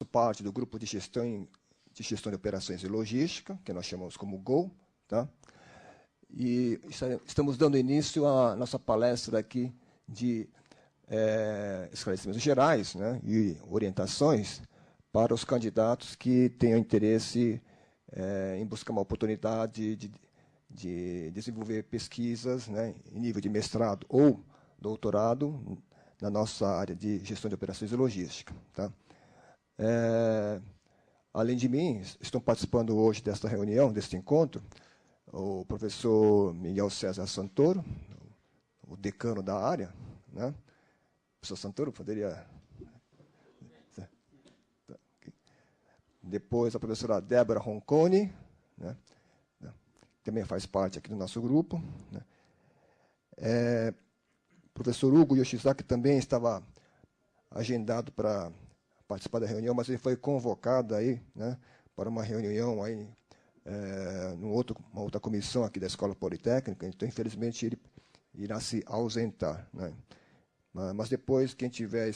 parte do grupo de gestão de operações e logística, que nós chamamos como GO, tá? E estamos dando início à nossa palestra aqui de esclarecimentos gerais, né, e orientações para os candidatos que tenham interesse em buscar uma oportunidade de desenvolver pesquisas, né, em nível de mestrado ou doutorado na nossa área de gestão de operações e logística. Tá? Além de mim, estão participando hoje desta reunião, deste encontro, o professor Miguel César Santoro, o decano da área, né? Professor Santoro, poderia... Depois a professora Débora Ronconi, né? Também faz parte aqui do nosso grupo. Né? Professor Hugo Yoshizaki também estava agendado para participar da reunião, mas ele foi convocado aí, né, para uma reunião aí, uma outra comissão aqui da Escola Politécnica, então, infelizmente, ele irá se ausentar. Né? Mas depois, quem tiver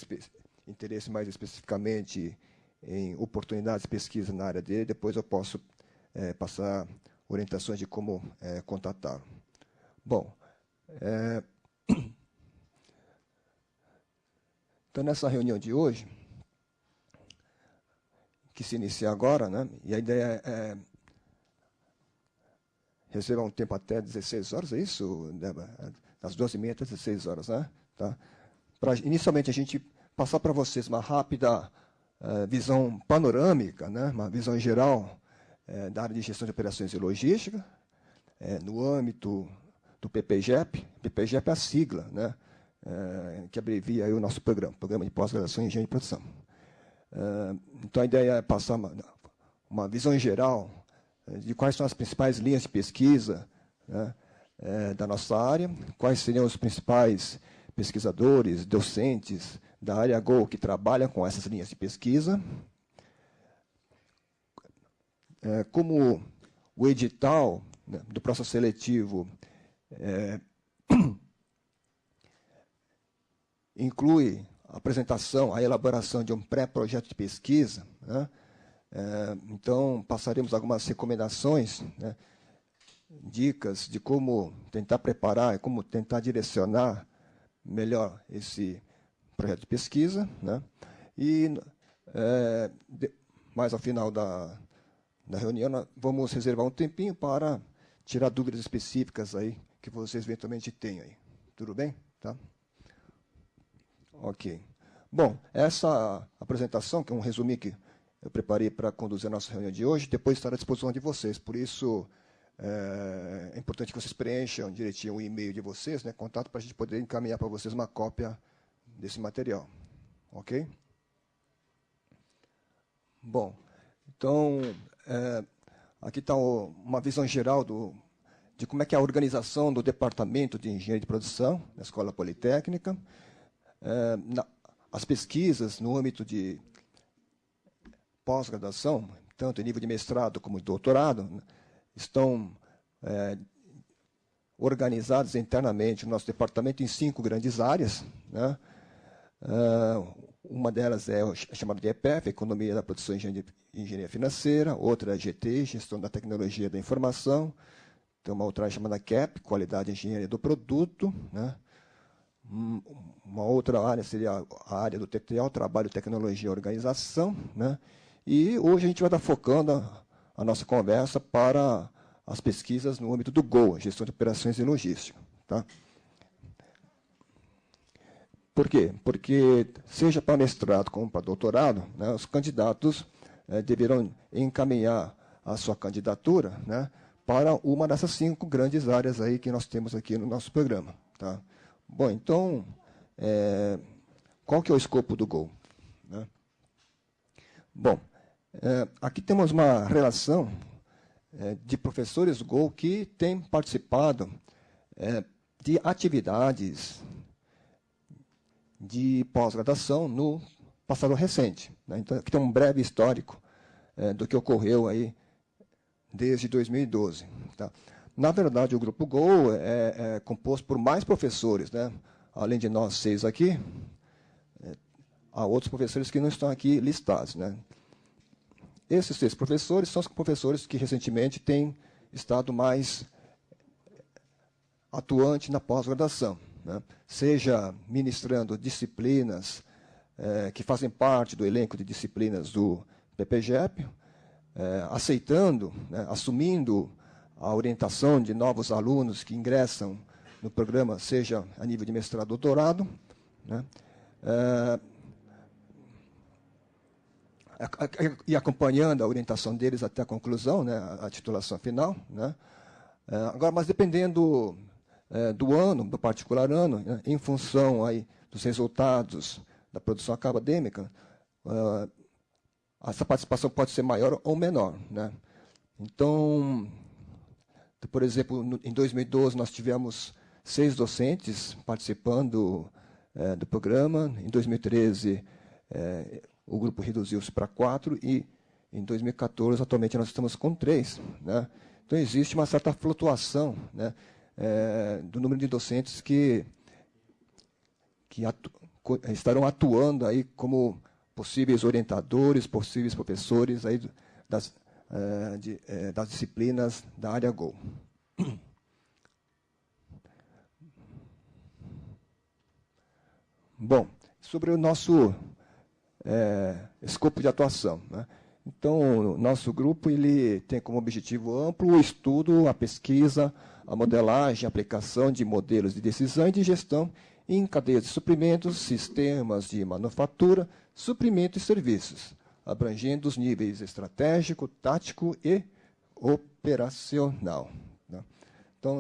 interesse mais especificamente em oportunidades de pesquisa na área dele, depois eu posso passar orientações de como contatá-lo. Bom, então, nessa reunião de hoje, que se inicia agora, né, e a ideia é reservar um tempo até 16 horas, é isso, Débora? Das 12h30 até 16 horas, né? Tá? Para, inicialmente, a gente passar para vocês uma rápida visão panorâmica, né, uma visão geral da área de gestão de operações e logística, no âmbito do PPGEP. PPGEP é a sigla, né, que abrevia aí o nosso Programa de Pós-Graduação em Engenharia de Produção. Então, a ideia é passar uma visão geral de quais são as principais linhas de pesquisa, né, da nossa área, quais seriam os principais pesquisadores, docentes da área GO que trabalham com essas linhas de pesquisa, como o edital, né, do processo seletivo inclui a apresentação, a elaboração de um pré-projeto de pesquisa, né? Então, passaremos algumas recomendações, né, dicas de como tentar preparar, como tentar direcionar melhor esse projeto de pesquisa, né? E, mais ao final da reunião, vamos reservar um tempinho para tirar dúvidas específicas aí que vocês eventualmente tenham aí. Tudo bem? Tá? Ok. Bom, essa apresentação, que é um resumo que eu preparei para conduzir a nossa reunião de hoje, depois estará à disposição de vocês. Por isso, é importante que vocês preencham direitinho o e-mail de vocês, né, contato, para a gente poder encaminhar para vocês uma cópia desse material. Ok? Bom, então, aqui está uma visão geral de como é que é a organização do Departamento de Engenharia de Produção da Escola Politécnica. As pesquisas no âmbito de pós-graduação, tanto em nível de mestrado como de doutorado, estão organizadas internamente no nosso departamento em 5 grandes áreas, né? Uma delas é chamada de EPF, Economia da Produção e Engenharia Financeira, outra é GT, Gestão da Tecnologia da Informação, tem uma outra chamada CAP, Qualidade e Engenharia do Produto, né? Uma outra área seria a área do TTO, Trabalho, Tecnologia e Organização, né? E hoje a gente vai estar focando a nossa conversa para as pesquisas no âmbito do GO, Gestão de Operações e Logística. Tá? Por quê? Porque, seja para mestrado como para doutorado, né, os candidatos deverão encaminhar a sua candidatura, né, para uma dessas 5 grandes áreas aí que nós temos aqui no nosso programa. Tá? Bom, então, qual que é o escopo do GO? Né? Bom, aqui temos uma relação de professores GO que têm participado de atividades de pós-graduação no passado recente. Né? Então, aqui tem um breve histórico do que ocorreu aí desde 2012. Tá? Na verdade, o Grupo GO é composto por mais professores, né? Além de nós 6 aqui, a outros professores que não estão aqui listados, né? Esses 3 professores são os professores que recentemente têm estado mais atuante na pós-graduação, né? Seja ministrando disciplinas que fazem parte do elenco de disciplinas do PPGEP, aceitando, né, assumindo a orientação de novos alunos que ingressam no programa, seja a nível de mestrado, doutorado, né, e acompanhando a orientação deles até a conclusão, né, a titulação final, né. Agora, mas dependendo do ano, do particular ano, né, em função aí dos resultados da produção acadêmica, essa participação pode ser maior ou menor, né. Então, por exemplo, em 2012, nós tivemos 6 docentes participando do programa. Em 2013, o grupo reduziu-se para 4, e em 2014, atualmente, nós estamos com 3. Né? Então, existe uma certa flutuação, né, do número de docentes que estarão atuando aí como possíveis orientadores, possíveis professores aí das disciplinas da área Go. Bom, sobre o nosso escopo de atuação, né? Então, o nosso grupo ele tem como objetivo amplo o estudo, a pesquisa, a modelagem, a aplicação de modelos de decisão e de gestão em cadeias de suprimentos, sistemas de manufatura, suprimento e serviços, abrangendo os níveis estratégico, tático e operacional. Né? Então,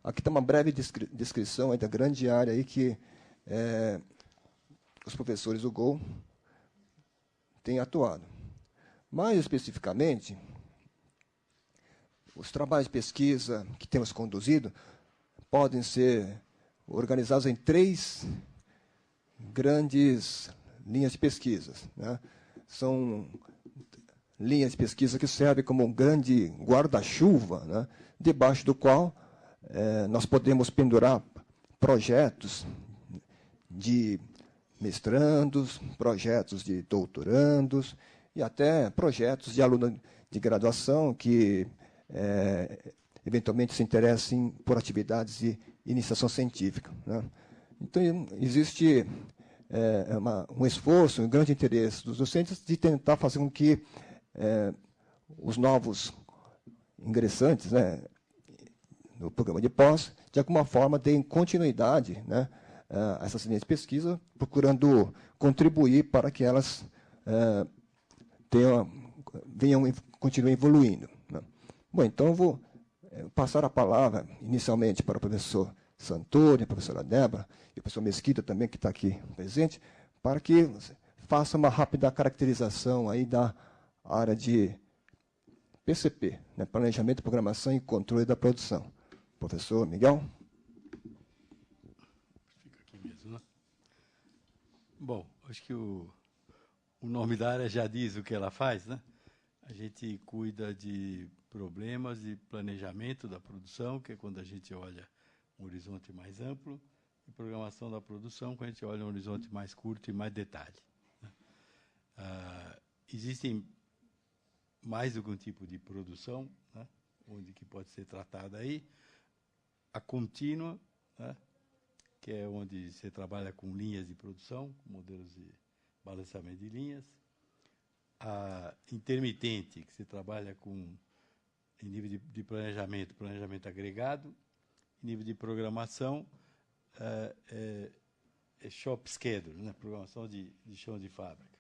aqui está uma breve descrição aí da grande área aí que os professores do Go têm atuado. Mais especificamente, os trabalhos de pesquisa que temos conduzido podem ser organizados em 3 grandes linhas de pesquisa. Né? São linhas de pesquisa que servem como um grande guarda-chuva, né? Debaixo do qual nós podemos pendurar projetos de mestrandos, projetos de doutorandos e até projetos de aluno de graduação que eventualmente se interessem por atividades de iniciação científica. Né? Então, existe um esforço, um grande interesse dos docentes de tentar fazer com que os novos ingressantes, né, no programa de pós, de alguma forma, deem continuidade, né, a essas linhas de pesquisa, procurando contribuir para que elas continuem evoluindo. Né? Bom, então eu vou passar a palavra inicialmente para o professor Santoro, a professora Débora, e o professor Mesquita também, que está aqui presente, para que faça uma rápida caracterização aí da área de PCP, né, Planejamento, Programação e Controle da Produção. Professor Miguel. Fica aqui mesmo, né? Bom, acho que o nome da área já diz o que ela faz, né? A gente cuida de problemas de planejamento da produção, que é quando a gente olha um horizonte mais amplo, e programação da produção, quando a gente olha um horizonte mais curto e mais detalhe. Né? Existem mais do que um tipo de produção, né, onde que pode ser tratada aí. A contínua, né, que é onde você trabalha com linhas de produção, com modelos de balanceamento de linhas. A intermitente, que se trabalha em nível de planejamento, planejamento agregado. Em nível de programação, shop schedule, né, programação de chão de fábrica.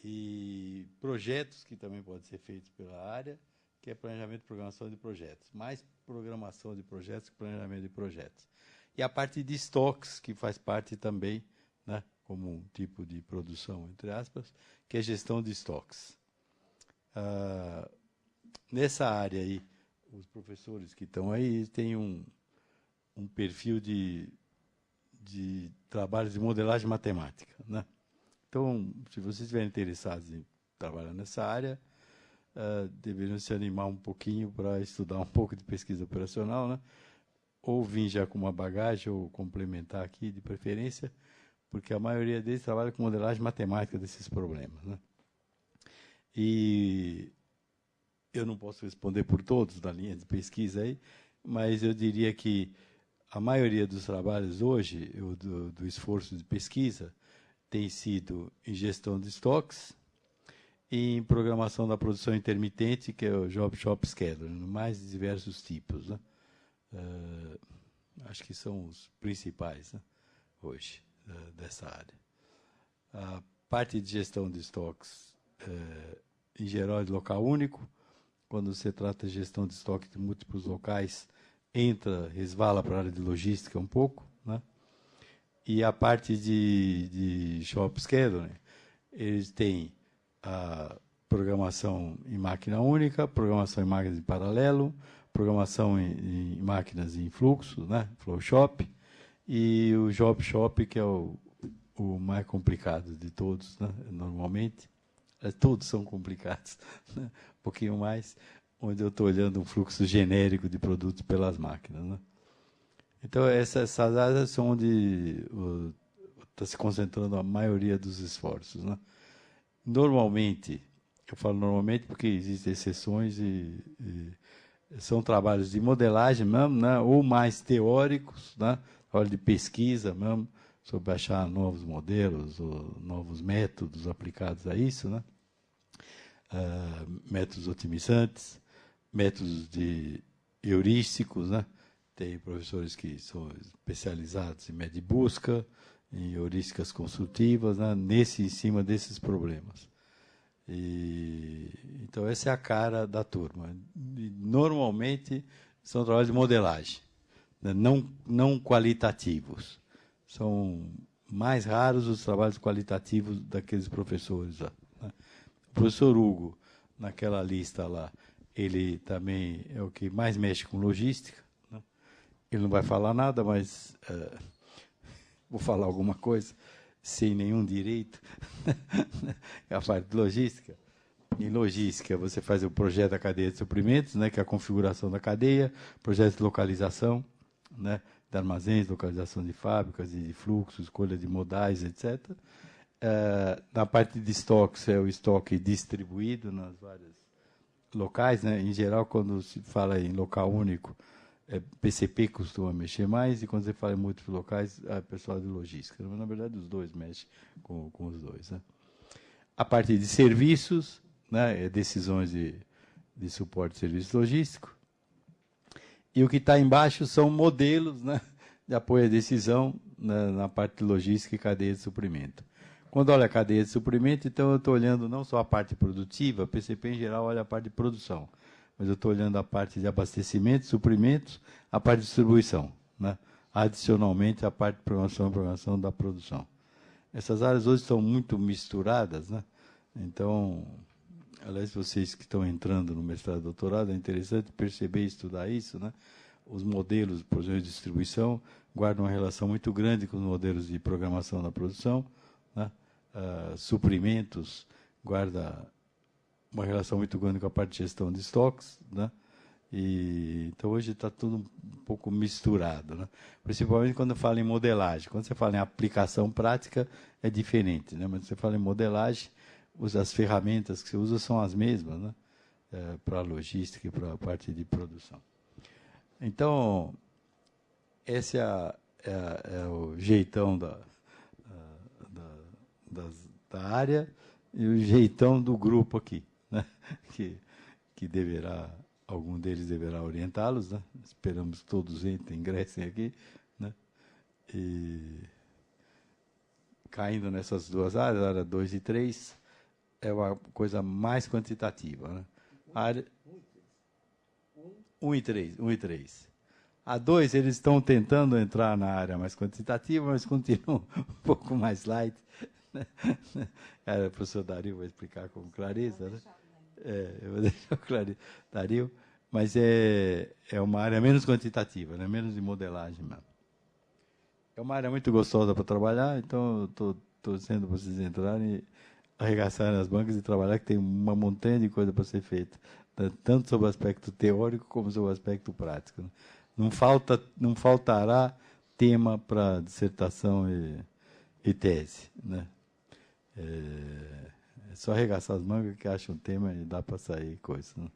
E projetos, que também podem ser feitos pela área, que é planejamento e programação de projetos. Mais programação de projetos que planejamento de projetos. E a parte de estoques, que faz parte também, né, como um tipo de produção, entre aspas, que é gestão de estoques. Nessa área aí, os professores que estão aí têm um perfil de trabalho de modelagem matemática, né? Então, se vocês estiverem interessados em trabalhar nessa área, deveriam se animar um pouquinho para estudar um pouco de pesquisa operacional, né? Ou vir já com uma bagagem, ou complementar aqui, de preferência, porque a maioria deles trabalha com modelagem matemática desses problemas, né? E eu não posso responder por todos da linha de pesquisa aí, mas eu diria que a maioria dos trabalhos hoje, do esforço de pesquisa, tem sido em gestão de estoques e em programação da produção intermitente, que é o Job Shop Scheduling, mais diversos tipos, né? Acho que são os principais, né, hoje, dessa área. A parte de gestão de estoques, em geral, é de local único. Quando se trata de gestão de estoque de múltiplos locais, resvala para a área de logística um pouco, né? E a parte de shop scheduling, eles têm a programação em máquina única, programação em máquinas em paralelo, programação em máquinas em fluxo, né? Flow shop, e o job shop, que é o mais complicado de todos, né? Normalmente. Todos são complicados, né? Um pouquinho mais, onde eu estou olhando um fluxo genérico de produtos pelas máquinas, né? Então, essas áreas são onde está se concentrando a maioria dos esforços, né? Normalmente, eu falo normalmente porque existem exceções e são trabalhos de modelagem mesmo, né? Ou mais teóricos, né? Trabalho de pesquisa mesmo, sobre achar novos modelos, ou novos métodos aplicados a isso, né? Métodos otimizantes, métodos heurísticos, né? Tem professores que são especializados em média de busca, em heurísticas construtivas, né? Em cima desses problemas. Então, essa é a cara da turma. E, normalmente, são trabalhos de modelagem, né? Não qualitativos. São mais raros os trabalhos qualitativos daqueles professores lá, né? O professor Hugo, naquela lista lá, ele também é o que mais mexe com logística, né? Ele não vai falar nada, mas vou falar alguma coisa sem nenhum direito. É a parte de logística. Em logística, você faz o projeto da cadeia de suprimentos, né, que é a configuração da cadeia, projeto de localização, né, de armazéns, localização de fábricas e de fluxos, escolha de modais, etc. Na parte de estoques, é o estoque distribuído nas várias locais, né? Em geral, quando se fala em local único, PCP costuma mexer mais, e quando você fala em múltiplos locais, é pessoal de logística. Mas, na verdade, os dois mexem com os dois, né? A parte de serviços, né? Decisões de suporte de serviço logístico. E o que está embaixo são modelos, né, de apoio à decisão, né, na parte de logística e cadeia de suprimento. Quando olha a cadeia de suprimento, então eu estou olhando não só a parte produtiva, a PCP em geral olha a parte de produção, mas eu estou olhando a parte de abastecimento, suprimentos, a parte de distribuição, né? Adicionalmente a parte de programação da produção. Essas áreas hoje estão muito misturadas, né? Então, aliás, vocês que estão entrando no mestrado e doutorado, é interessante perceber e estudar isso, né? Os modelos, por exemplo, de distribuição guardam uma relação muito grande com os modelos de programação da produção, né? Suprimentos guarda uma relação muito grande com a parte de gestão de estoques, né? Então, hoje está tudo um pouco misturado, né? Principalmente quando fala em modelagem. Quando você fala em aplicação prática, é diferente, né? Mas quando você fala em modelagem, as ferramentas que você usa são as mesmas, né? Para a logística e para a parte de produção. Então, esse é o jeitão da área e o jeitão do grupo aqui, né? Que deverá, algum deles deverá orientá-los, né? Esperamos que todos ingressem aqui, né? E caindo nessas duas áreas, área 2 e 3, é uma coisa mais quantitativa, né? A área 1 e 3. A 2, eles estão tentando entrar na área mais quantitativa, mas continuam um pouco mais light. O professor Dario vai explicar com clareza, né? Eu vou deixar o Dario, mas é uma área menos quantitativa, né? Menos de modelagem mesmo. É uma área muito gostosa para trabalhar, então eu estou torcendo para vocês entrarem e arregaçarem as bancas e trabalhar, que tem uma montanha de coisa para ser feita, tanto sobre o aspecto teórico como sobre o aspecto prático, né? Não faltará tema para dissertação e tese, né? É só arregaçar as mangas que acha um tema e dá para sair coisa, né?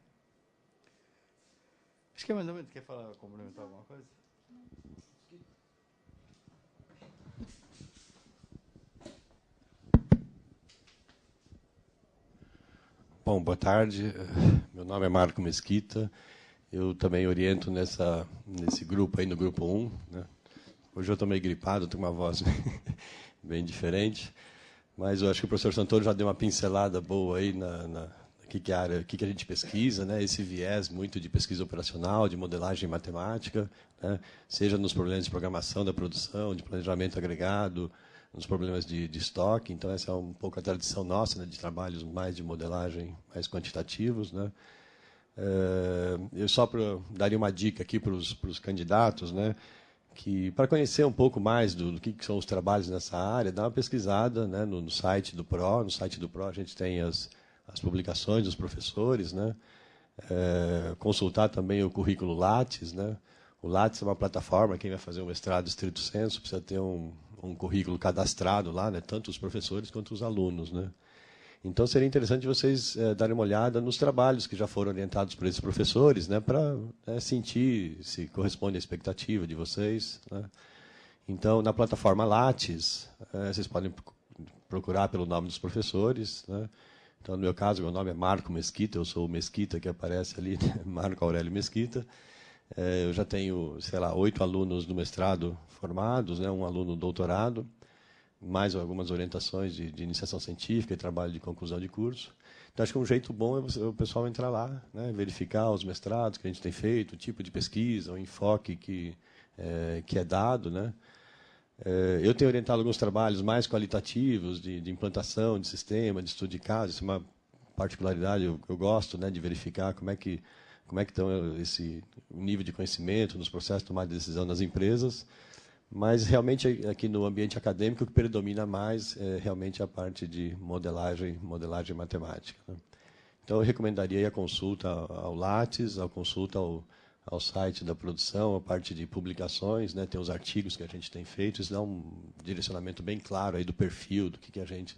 Acho que é mais ou menos. Quer falar, complementar alguma coisa? Bom, boa tarde. Meu nome é Marco Mesquita. Eu também oriento nesse grupo aí, no grupo 1. Né? Hoje eu estou meio gripado, estou com uma voz bem diferente. Mas eu acho que o professor Santoro já deu uma pincelada boa aí na que a gente pesquisa, né? Esse viés muito de pesquisa operacional, de modelagem matemática, né? Seja nos problemas de programação da produção, de planejamento agregado, nos problemas de estoque. Então, essa é um pouco a tradição nossa, né? De trabalhos mais de modelagem, mais quantitativos, né? Eu só daria uma dica aqui para os candidatos, né? Que para conhecer um pouco mais do que são os trabalhos nessa área, dá uma pesquisada, né, no site do PRO. No site do PRO a gente tem as publicações dos professores, né? Consultar também o currículo Lattes, né? O Lattes é uma plataforma, quem vai fazer um mestrado estrito sensu precisa ter um currículo cadastrado lá, né? Tanto os professores quanto os alunos, né? Então, seria interessante vocês darem uma olhada nos trabalhos que já foram orientados por esses professores, né, para sentir se corresponde à expectativa de vocês. Né. Então, na plataforma Lattes, vocês podem procurar pelo nome dos professores. Né. Então, no meu caso, meu nome é Marco Mesquita, eu sou o Mesquita que aparece ali, né, Marco Aurélio Mesquita. Eu já tenho, sei lá, 8 alunos do mestrado formados, né, um aluno do doutorado, mais algumas orientações de iniciação científica e trabalho de conclusão de curso. Então, acho que um jeito bom é o pessoal entrar lá, né, verificar os mestrados que a gente tem feito, o tipo de pesquisa, o enfoque que é dado. Né. Eu tenho orientado alguns trabalhos mais qualitativos, de implantação de sistema, de estudo de caso. Isso é uma particularidade, eu gosto, né, de verificar como é que estão o nível de conhecimento nos processos de tomada de decisão nas empresas. Mas, realmente, aqui no ambiente acadêmico, o que predomina mais é realmente a parte de modelagem matemática. Né? Então, eu recomendaria a consulta ao Lattes, a consulta ao site da produção, a parte de publicações, né? Tem os artigos que a gente tem feito, isso dá um direcionamento bem claro aí do perfil, do que a gente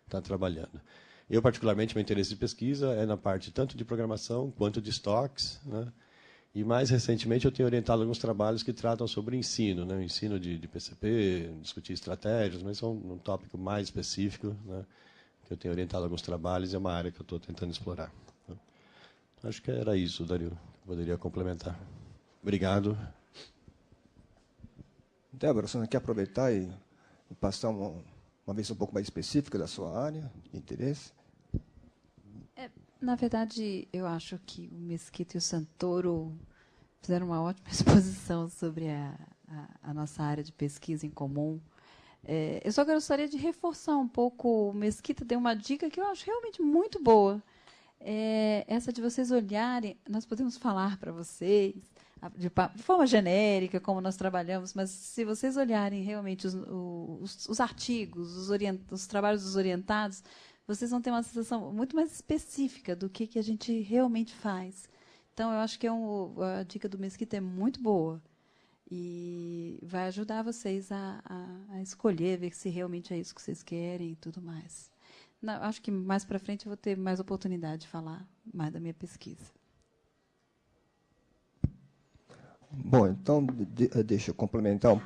está trabalhando. Eu, particularmente, meu interesse de pesquisa é na parte tanto de programação quanto de estoques, né? E, mais recentemente, eu tenho orientado alguns trabalhos que tratam sobre ensino, né? O ensino de PCP, discutir estratégias, mas são um tópico mais específico, né? Que eu tenho orientado alguns trabalhos e é uma área que eu estou tentando explorar. Então, acho que era isso, Dario, que eu poderia complementar. Obrigado. Débora, você não quer aproveitar e passar uma vez um pouco mais específica da sua área de interesse? Na verdade, eu acho que o Mesquita e o Santoro fizeram uma ótima exposição sobre a nossa área de pesquisa em comum. Eu só gostaria de reforçar um pouco. O Mesquita deu uma dica que eu acho realmente muito boa. Essa de vocês olharem, nós podemos falar para vocês, de forma genérica, como nós trabalhamos, mas se vocês olharem realmente os artigos, os trabalhos dos orientados, vocês vão ter uma sensação muito mais específica do que a gente realmente faz. Então, eu acho que a dica do Mesquita é muito boa e vai ajudar vocês a escolher, ver se realmente é isso que vocês querem e tudo mais. Acho que mais para frente eu vou ter mais oportunidade de falar mais da minha pesquisa. Bom, então, deixa eu complementar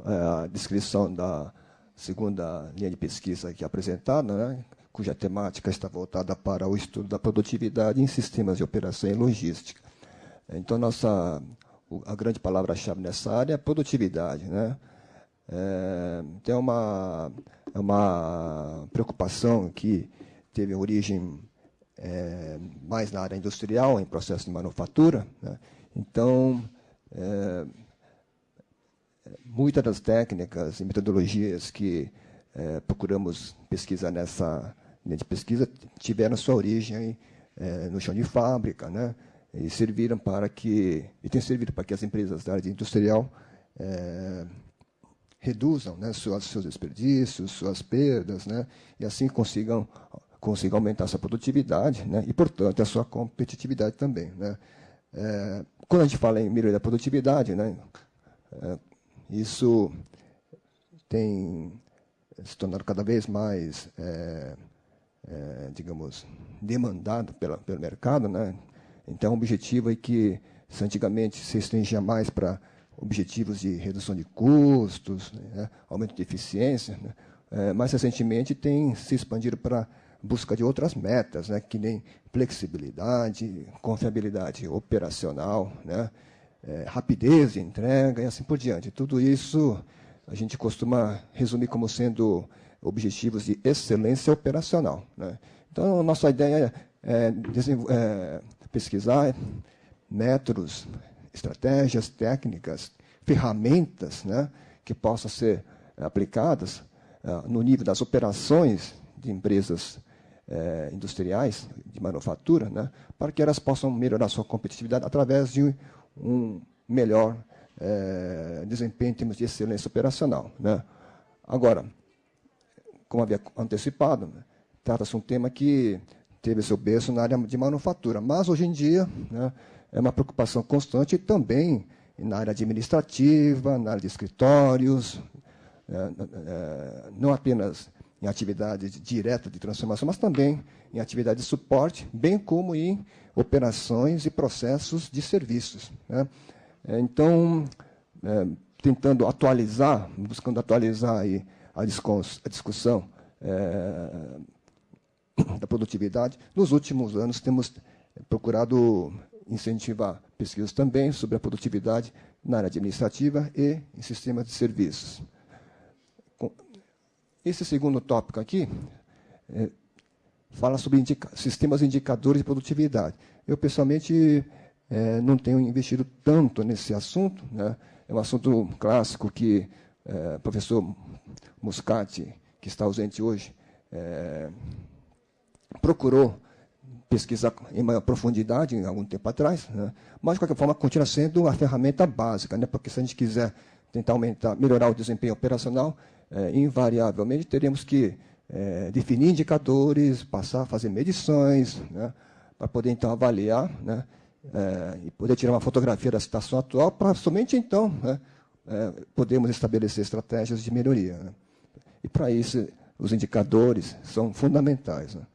a descrição da segunda linha de pesquisa aqui apresentada, né, cuja temática está voltada para o estudo da produtividade em sistemas de operação e logística. Então, a grande palavra-chave nessa área é produtividade. Né? Tem uma preocupação que teve origem mais na área industrial, em processo de manufatura. Né? Então, muitas das técnicas e metodologias que procuramos pesquisar nessa linha de pesquisa tiveram sua origem no chão de fábrica, né? E têm servido para que as empresas da área industrial reduzam, né, seus desperdícios, suas perdas, né? E assim consigam aumentar sua produtividade, né? E, portanto, a sua competitividade também. Né? Quando a gente fala em melhoria da produtividade, né, isso tem se tornaram cada vez mais, digamos, demandado pelo mercado, né? Então, o objetivo é que, se antigamente se restringia mais para objetivos de redução de custos, né, aumento de eficiência, né, mais recentemente tem se expandido para busca de outras metas, né, que nem flexibilidade, confiabilidade operacional, né, rapidez de entrega e assim por diante. Tudo isso a gente costuma resumir como sendo objetivos de excelência operacional, né. Então, a nossa ideia é pesquisar métodos, estratégias, técnicas, ferramentas, né, que possam ser aplicadas no nível das operações de empresas industriais, de manufatura, né, para que elas possam melhorar sua competitividade através de um melhor desempenho em termos de excelência operacional, né. Agora, como havia antecipado, né, trata-se de um tema que teve seu berço na área de manufatura, mas hoje em dia, né, é uma preocupação constante também na área administrativa, na área de escritórios, não apenas em atividade direta de transformação, mas também em atividade de suporte, bem como em operações e processos de serviços, né. Então, tentando atualizar, buscando atualizar aí a discussão da produtividade, nos últimos anos temos procurado incentivar pesquisas também sobre a produtividade na área administrativa e em sistemas de serviços. Esse segundo tópico aqui fala sobre sistemas indicadores de produtividade. Eu, pessoalmente, não tenho investido tanto nesse assunto, né? É um assunto clássico que o professor Muscati, que está ausente hoje, procurou pesquisar em maior profundidade, em algum tempo atrás, né? Mas, de qualquer forma, continua sendo a ferramenta básica, né? Porque se a gente quiser tentar melhorar o desempenho operacional, invariavelmente teremos que definir indicadores, passar a fazer medições, né? Para poder, então, avaliar, né? E poder tirar uma fotografia da situação atual, para somente, então, né, podermos estabelecer estratégias de melhoria, né? E, para isso, os indicadores são fundamentais, né?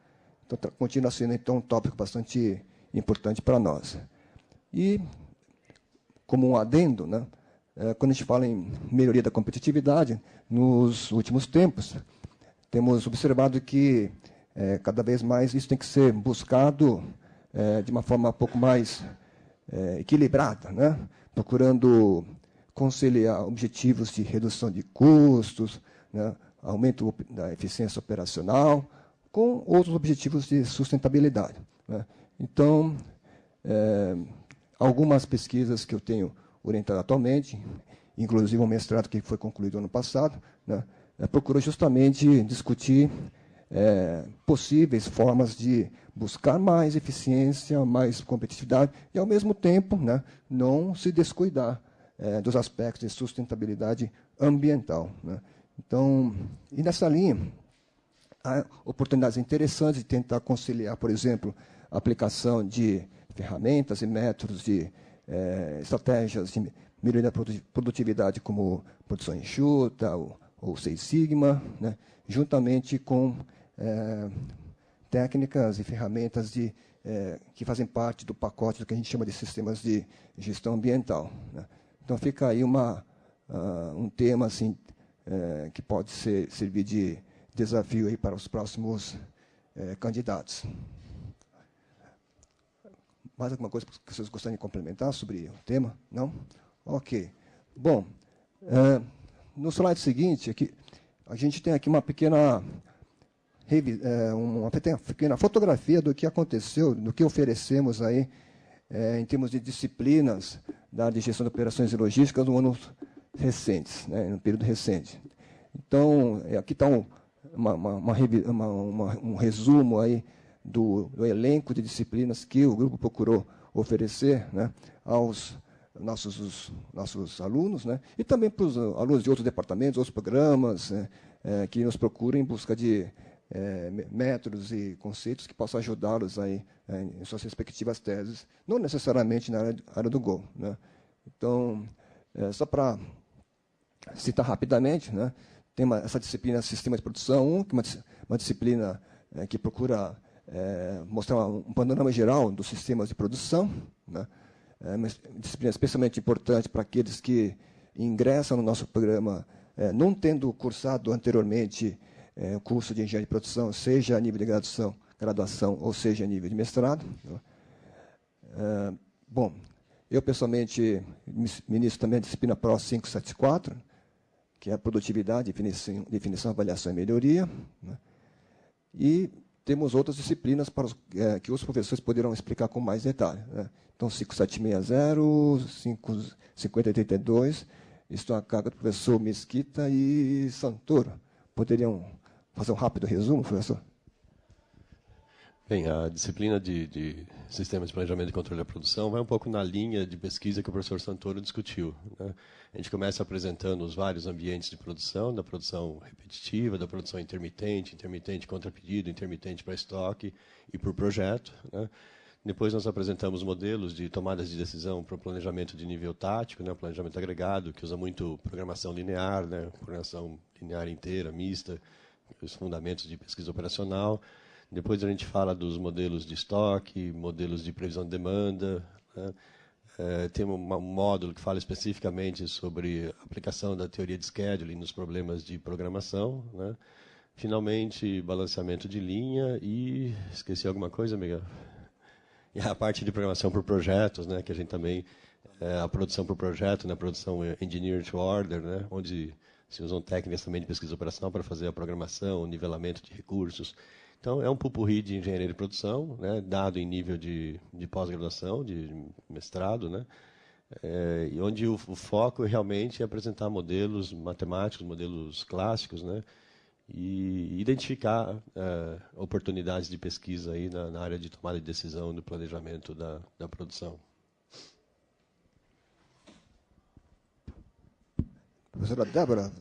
Então, continua sendo, então, um tópico bastante importante para nós. E, como um adendo, né, quando a gente fala em melhoria da competitividade, nos últimos tempos, temos observado que, cada vez mais, isso tem que ser buscado de uma forma um pouco mais equilibrada, né, procurando conciliar objetivos de redução de custos, né, aumento da eficiência operacional, com outros objetivos de sustentabilidade, né. Então, algumas pesquisas que eu tenho orientado atualmente, inclusive um mestrado que foi concluído ano passado, né, procurou justamente discutir possíveis formas de buscar mais eficiência, mais competitividade e, ao mesmo tempo, né, não se descuidar dos aspectos de sustentabilidade ambiental, né. Então, e nessa linha, há oportunidades interessantes de tentar conciliar, por exemplo, a aplicação de ferramentas e métodos de estratégias de melhoria da produtividade, como produção enxuta ou Six Sigma, né, juntamente com técnicas e ferramentas que fazem parte do pacote do que a gente chama de sistemas de gestão ambiental, né. Então, fica aí um tema assim, que pode servir de desafio aí para os próximos candidatos. Mais alguma coisa que vocês gostariam de complementar sobre o tema? Não? Ok. Bom, no slide seguinte, aqui, a gente tem aqui uma pequena fotografia do que aconteceu, do que oferecemos aí, em termos de disciplinas da área de gestão de operações e logística no ano recentes, né, no período recente. Então, aqui está um resumo aí do elenco de disciplinas que o grupo procurou oferecer, né, aos nossos alunos, né, e também para os alunos de outros departamentos, outros programas, né, que nos procuram em busca de métodos e conceitos que possam ajudá-los aí em suas respectivas teses, não necessariamente na área do Go, né. Então, só para citar rapidamente, né, tem essa disciplina Sistema de Produção 1, que é uma disciplina que procura mostrar um panorama geral dos sistemas de produção, né? É uma disciplina especialmente importante para aqueles que ingressam no nosso programa não tendo cursado anteriormente o curso de engenharia de produção, seja a nível de graduação ou seja a nível de mestrado. Bom, eu pessoalmente ministro também a disciplina PRO 574, que é a produtividade, definição, avaliação e melhoria, né? E temos outras disciplinas que os professores poderão explicar com mais detalhe, né? Então, 5760, 5082, estão a cargo do professor Mesquita e Santoro. Poderiam fazer um rápido resumo, professor? Bem, a disciplina de Sistemas de Planejamento e Controle da Produção vai um pouco na linha de pesquisa que o professor Santoro discutiu, né? A gente começa apresentando os vários ambientes de produção, da produção repetitiva, da produção intermitente, intermitente contra pedido, intermitente para estoque e por projeto, né? Depois nós apresentamos modelos de tomadas de decisão para o planejamento de nível tático, né? O planejamento agregado, que usa muito programação linear, né? Programação linear inteira, mista, os fundamentos de pesquisa operacional. Depois a gente fala dos modelos de estoque, modelos de previsão de demanda, né? Tem um módulo que fala especificamente sobre a aplicação da teoria de scheduling nos problemas de programação, né? Finalmente, balanceamento de linha e... Esqueci alguma coisa, Miguel? E a parte de programação por projetos, né? Que a gente também... a produção por projeto, né? A produção engineer to order, né? Onde se usam técnicas também de pesquisa operacional para fazer a programação, o nivelamento de recursos. Então, é um pupurri de engenharia de produção, né, dado em nível de pós-graduação, de mestrado, né, e onde o foco realmente é apresentar modelos matemáticos, modelos clássicos, né, e identificar oportunidades de pesquisa aí na área de tomada de decisão e do planejamento da produção. Professora Débora,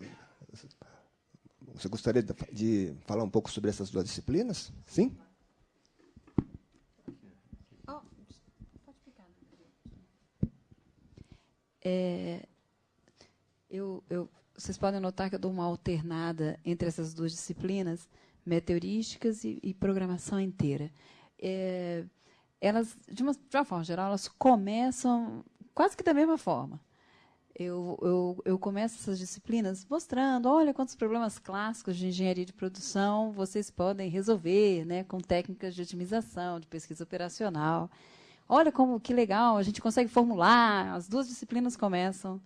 você gostaria de falar um pouco sobre essas duas disciplinas? Sim? Pode ficar. Vocês podem notar que eu dou uma alternada entre essas duas disciplinas, meteorísticas e programação inteira. Elas, de uma forma geral, elas começam quase que da mesma forma. Eu começo essas disciplinas mostrando, olha quantos problemas clássicos de engenharia de produção vocês podem resolver, né, com técnicas de otimização, de pesquisa operacional. Olha que legal, a gente consegue formular. As duas disciplinas começam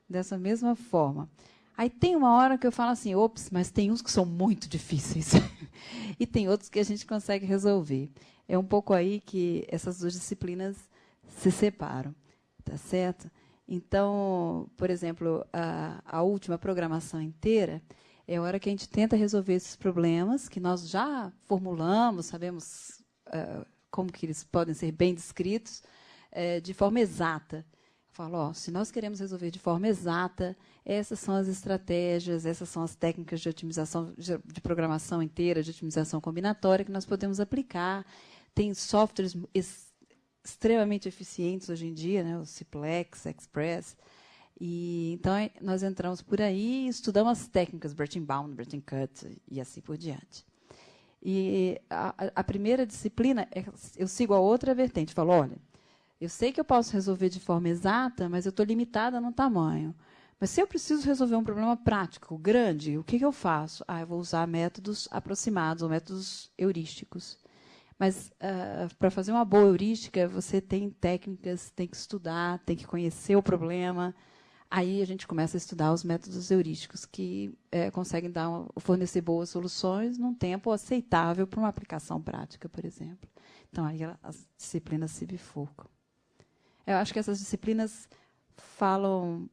dessa mesma forma. Aí tem uma hora que eu falo assim, ops, mas tem uns que são muito difíceis e tem outros que a gente consegue resolver. É um pouco aí que essas duas disciplinas se separam, tá certo? Então, por exemplo, a última programação inteira é a hora que a gente tenta resolver esses problemas que nós já formulamos, sabemos como que eles podem ser bem descritos, de forma exata. Eu falo, se nós queremos resolver de forma exata, essas são as estratégias, essas são as técnicas de otimização, de programação inteira, de otimização combinatória que nós podemos aplicar. Tem softwares extremamente eficientes hoje em dia, né, o Ciplex, Express. E então nós entramos por aí e estudamos as técnicas Breaking Bound, Breaking Cut e assim por diante. E a primeira disciplina, eu sigo a outra vertente, falo, olha, eu sei que eu posso resolver de forma exata, mas eu estou limitada no tamanho. Mas se eu preciso resolver um problema prático, grande, o que eu faço? Eu vou usar métodos aproximados, ou métodos heurísticos. Mas, para fazer uma boa heurística, você tem técnicas, tem que estudar, tem que conhecer o problema. Aí a gente começa a estudar os métodos heurísticos, que conseguem fornecer boas soluções num tempo aceitável para uma aplicação prática, por exemplo. Então, aí as disciplinas se bifurcam. Eu acho que essas disciplinas falam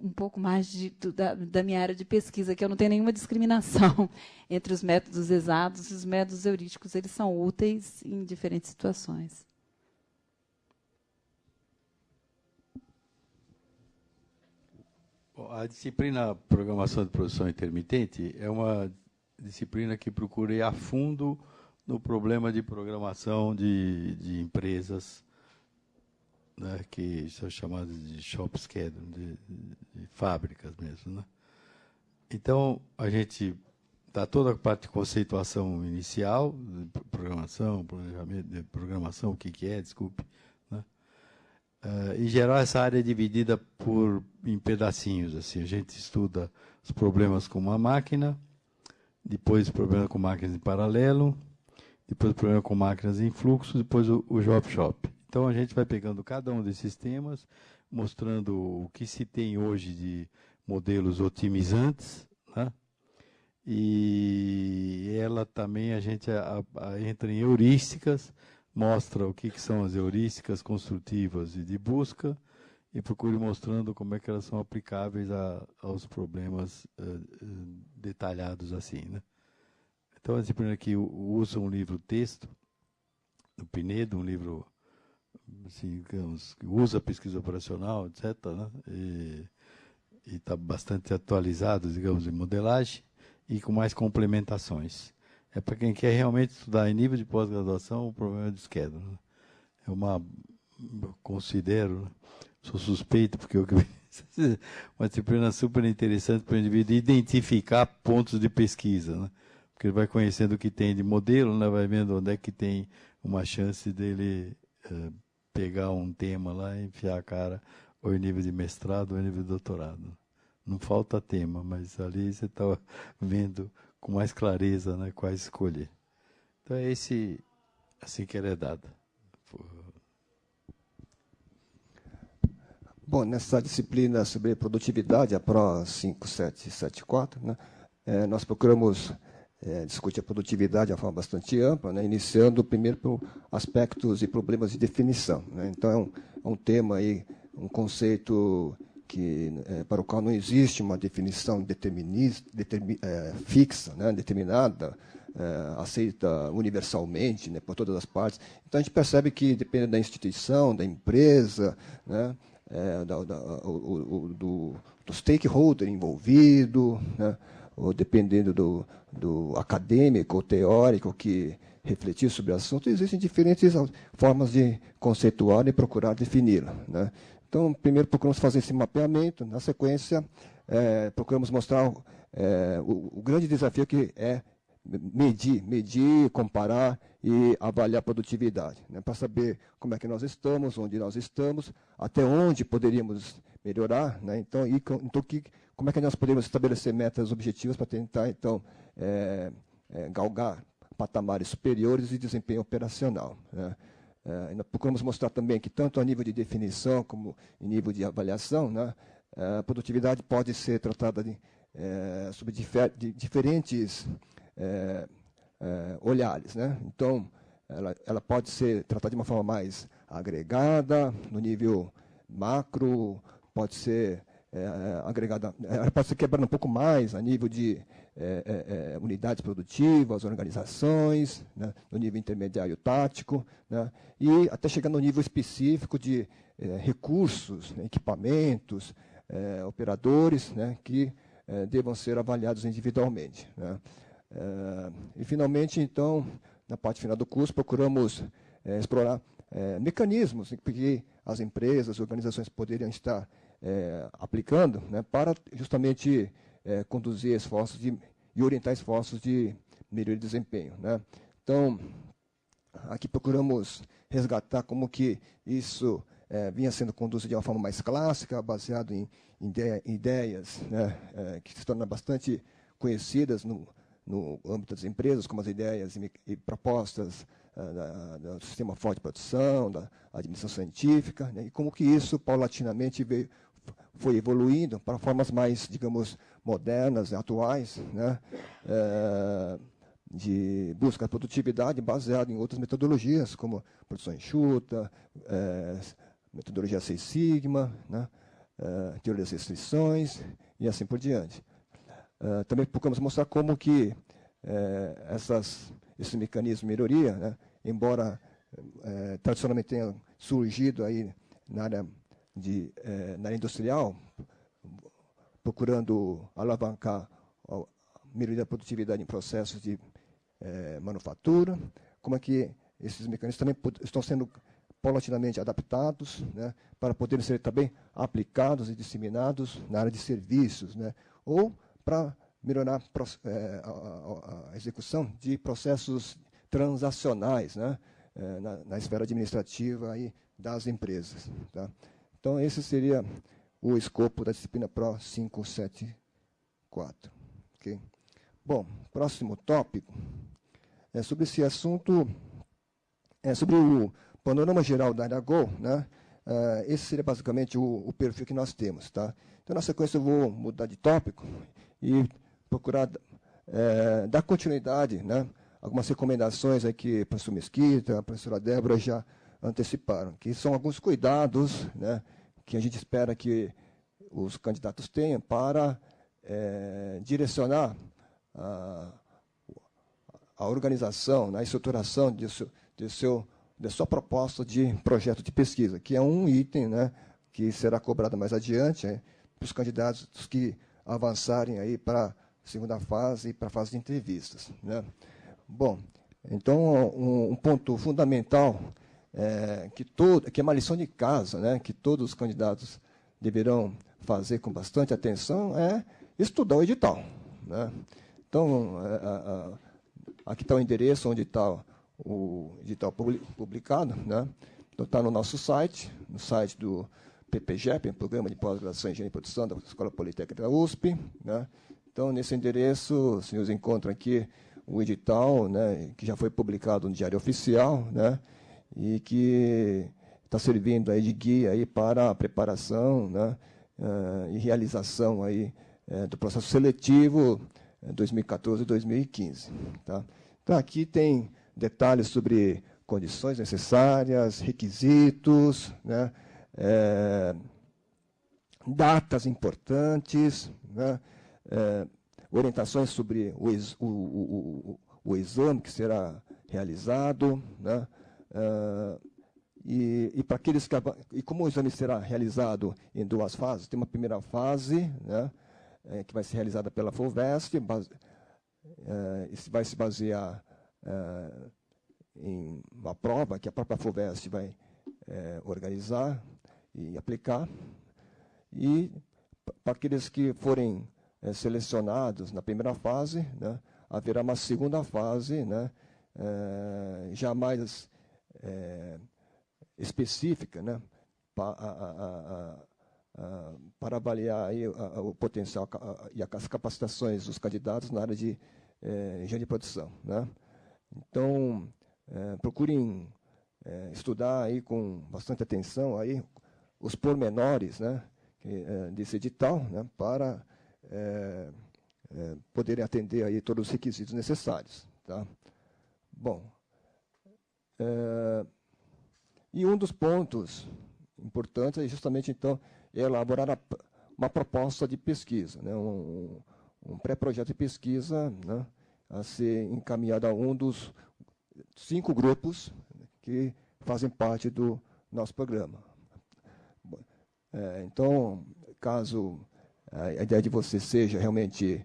um pouco mais da minha área de pesquisa, que eu não tenho nenhuma discriminação entre os métodos exatos e os métodos heurísticos. Eles são úteis em diferentes situações. A disciplina Programação de Produção Intermitente é uma disciplina que procura ir a fundo no problema de programação de empresas, né, que são chamadas de shop schedule, de fábricas mesmo, né? Então, a gente dá toda a parte de conceituação inicial, de programação, planejamento, de programação, o que é, desculpe. Né? Em geral, essa área é dividida em pedacinhos. Assim, a gente estuda os problemas com uma máquina, depois o problema com máquinas em paralelo, depois o problema com máquinas em fluxo, depois o job shop. Então, a gente vai pegando cada um desses temas, mostrando o que se tem hoje de modelos otimizantes, né? E ela também, a gente entra em heurísticas, mostra o que são as heurísticas construtivas e de busca, e procure mostrando como é que elas são aplicáveis aos problemas detalhados assim, né? Então, a disciplina aqui usa um livro-texto, do Pinedo, um livro assim, digamos, que usa pesquisa operacional, etc., né? E está bastante atualizado, digamos, em modelagem e com mais complementações. É para quem quer realmente estudar em nível de pós-graduação o problema de schedule. Né? Eu considero, sou suspeito, porque uma disciplina super interessante para o indivíduo identificar pontos de pesquisa, né? Porque ele vai conhecendo o que tem de modelo, né? Vai vendo onde é que tem uma chance dele pegar um tema lá e enfiar a cara, ou em nível de mestrado, ou em nível de doutorado. Não falta tema, mas ali você está vendo com mais clareza, né, quais escolher. Então é esse, assim que ela é dada. Bom, nessa disciplina sobre produtividade, a PRO 5774, né, nós procuramos discutir a produtividade de uma forma bastante ampla, né, iniciando primeiro por aspectos e problemas de definição. Né. Então, é um tema, aí, um conceito para o qual não existe uma definição fixa, né, determinada, aceita universalmente, né, por todas as partes. Então, a gente percebe que, dependendo da instituição, da empresa, né, do stakeholder envolvido, né, ou dependendo do acadêmico ou teórico que refletir sobre o assunto, existem diferentes formas de conceituar e procurar defini-la. Né? Então, primeiro procuramos fazer esse mapeamento, na sequência, procuramos mostrar o grande desafio que é medir, comparar e avaliar a produtividade, né, para saber como é que nós estamos, onde nós estamos, até onde poderíamos melhorar, né, então como é que nós podemos estabelecer metas objetivas para tentar, então, galgar patamares superiores e desempenho operacional. Né. Nós procuramos mostrar também que, tanto a nível de definição como em nível de avaliação, né, a produtividade pode ser tratada sob diferentes olhares. Né. Então, ela pode ser tratada de uma forma mais agregada, no nível macro, pode ser agregada, ela pode ser quebrada um pouco mais a nível de unidades produtivas, organizações, né, no nível intermediário tático, né, e até chegar no nível específico de recursos, né, equipamentos, operadores, né, que devam ser avaliados individualmente. Né. E, finalmente, então, na parte final do curso, procuramos explorar mecanismos que as empresas, as organizações poderiam estar aplicando, né, para justamente conduzir esforços e orientar esforços de melhoria de desempenho. Né. Então, aqui procuramos resgatar como que isso vinha sendo conduzido de uma forma mais clássica, baseado em ideias, né, que se tornam bastante conhecidas no âmbito das empresas, como as ideias e propostas do sistema forte de produção, da administração científica, né, e como que isso, paulatinamente, foi evoluindo para formas mais, digamos, modernas, atuais, né, de busca da produtividade baseada em outras metodologias, como produção enxuta, metodologia Six Sigma, né, teoria das restrições e assim por diante. Também procuramos mostrar como que esses mecanismos de melhoria, né, embora tradicionalmente tenham surgido aí na área industrial, procurando alavancar a melhoria da produtividade em processos de manufatura, como é que esses mecanismos também estão sendo paulatinamente adaptados, né, para poderem ser também aplicados e disseminados na área de serviços, né, ou para melhorar a execução de processos transacionais, né, na esfera administrativa aí das empresas. Tá? Então, esse seria o escopo da disciplina PRO 574. Okay? Bom, próximo tópico é sobre esse assunto, sobre o panorama geral da área Go, né? Esse seria basicamente o perfil que nós temos. Tá? Então, na sequência, eu vou mudar de tópico e procurar dar continuidade, né? Algumas recomendações aí que o professor Mesquita, a professora Débora já anteciparam, que são alguns cuidados, né, que a gente espera que os candidatos tenham para direcionar a organização, a estruturação da sua proposta de projeto de pesquisa, que é um item, né, que será cobrado mais adiante para os candidatos que avançarem aí para a segunda fase e para a fase de entrevistas. Né? Bom, então, um ponto fundamental que é uma lição de casa, né, que todos os candidatos deverão fazer com bastante atenção, é estudar o edital. Né? Então, aqui está o endereço onde está o edital publicado. Né? Então, está no nosso site, no site do PPGEP, Programa de Pós-Graduação em Engenharia e Produção da Escola Politécnica da USP. Né? Então, nesse endereço, os senhores encontram aqui o edital, né, que já foi publicado no Diário Oficial, né, e que está servindo aí de guia aí para a preparação, né, e realização aí, do processo seletivo 2014 e 2015. Tá? Então, aqui tem detalhes sobre condições necessárias, requisitos, né, datas importantes, né, orientações sobre o exame que será realizado, né? E para aqueles e como o exame será realizado em duas fases, tem uma primeira fase, né, que vai ser realizada pela FUVEST, vai se basear em uma prova que a própria FUVEST vai organizar e aplicar, e para aqueles que forem selecionados na primeira fase, né, haverá uma segunda fase, né, já mais específica, né, para avaliar aí o potencial e as capacitações dos candidatos na área de engenharia de produção. Né. Então, procurem estudar aí com bastante atenção aí os pormenores, né, desse edital, né, para poderem atender aí todos os requisitos necessários. Tá? Bom, e um dos pontos importantes é justamente, então, elaborar uma proposta de pesquisa, né, um pré-projeto de pesquisa, né, a ser encaminhado a um dos 5 grupos que fazem parte do nosso programa. Então, caso a ideia de você seja realmente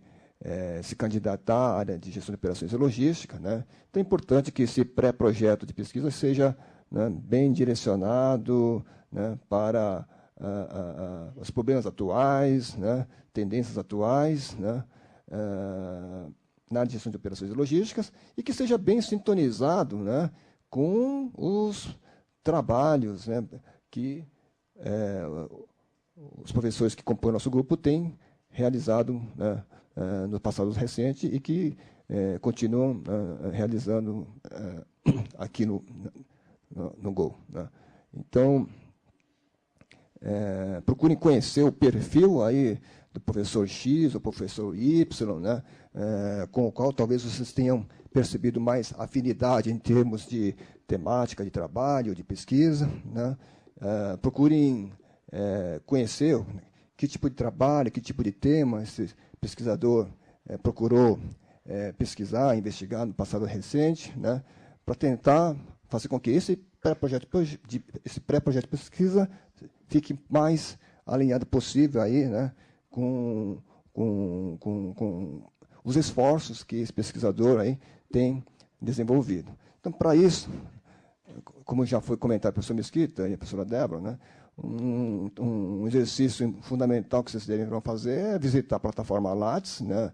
se candidatar à área de gestão de operações e logística, né, então é importante que esse pré-projeto de pesquisa seja, né, bem direcionado, né, para os problemas atuais, né, tendências atuais, né, na área de gestão de operações e logísticas, e que seja bem sintonizado, né, com os trabalhos, né, que os professores que compõem o nosso grupo têm realizado, né, no passado recente e que continuam realizando aqui no Go. Né. Então, procurem conhecer o perfil aí do professor X ou professor Y, né, com o qual talvez vocês tenham percebido mais afinidade em termos de temática de trabalho, de pesquisa. Né. Procurem conhecer que tipo de trabalho, que tipo de tema esse pesquisador procurou pesquisar, investigar no passado recente, né, para tentar fazer com que esse pré-projeto de pesquisa fique mais alinhado possível aí, né, com os esforços que esse pesquisador aí tem desenvolvido. Então, para isso, como já foi comentado pelo professor Mesquita e a professora Débora, né, um exercício fundamental que vocês deverão fazer é visitar a plataforma Lattes, né,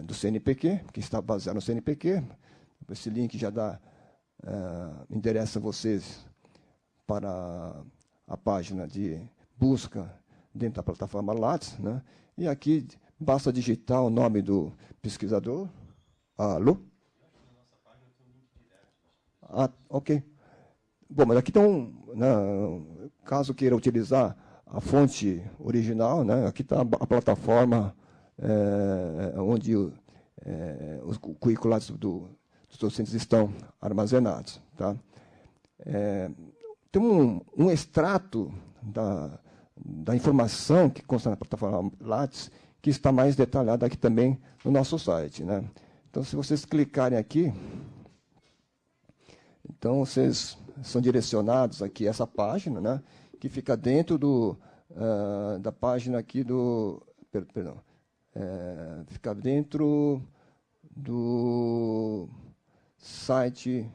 do CNPq, que está baseado no CNPq. Esse link já endereça vocês para a página de busca dentro da plataforma Lattes, né? E aqui basta digitar o nome do pesquisador. Alô? Ok. Bom, mas aqui estão, né, caso queira utilizar a fonte original, né, aqui está a plataforma onde os curriculares dos docentes estão armazenados. Tá? Tem um extrato da informação que consta na plataforma Lattes, que está mais detalhada aqui também no nosso site. Né? Então, se vocês clicarem aqui, então vocês são direcionados aqui a essa página, né, que fica dentro da página aqui do... Perdão. Fica dentro do site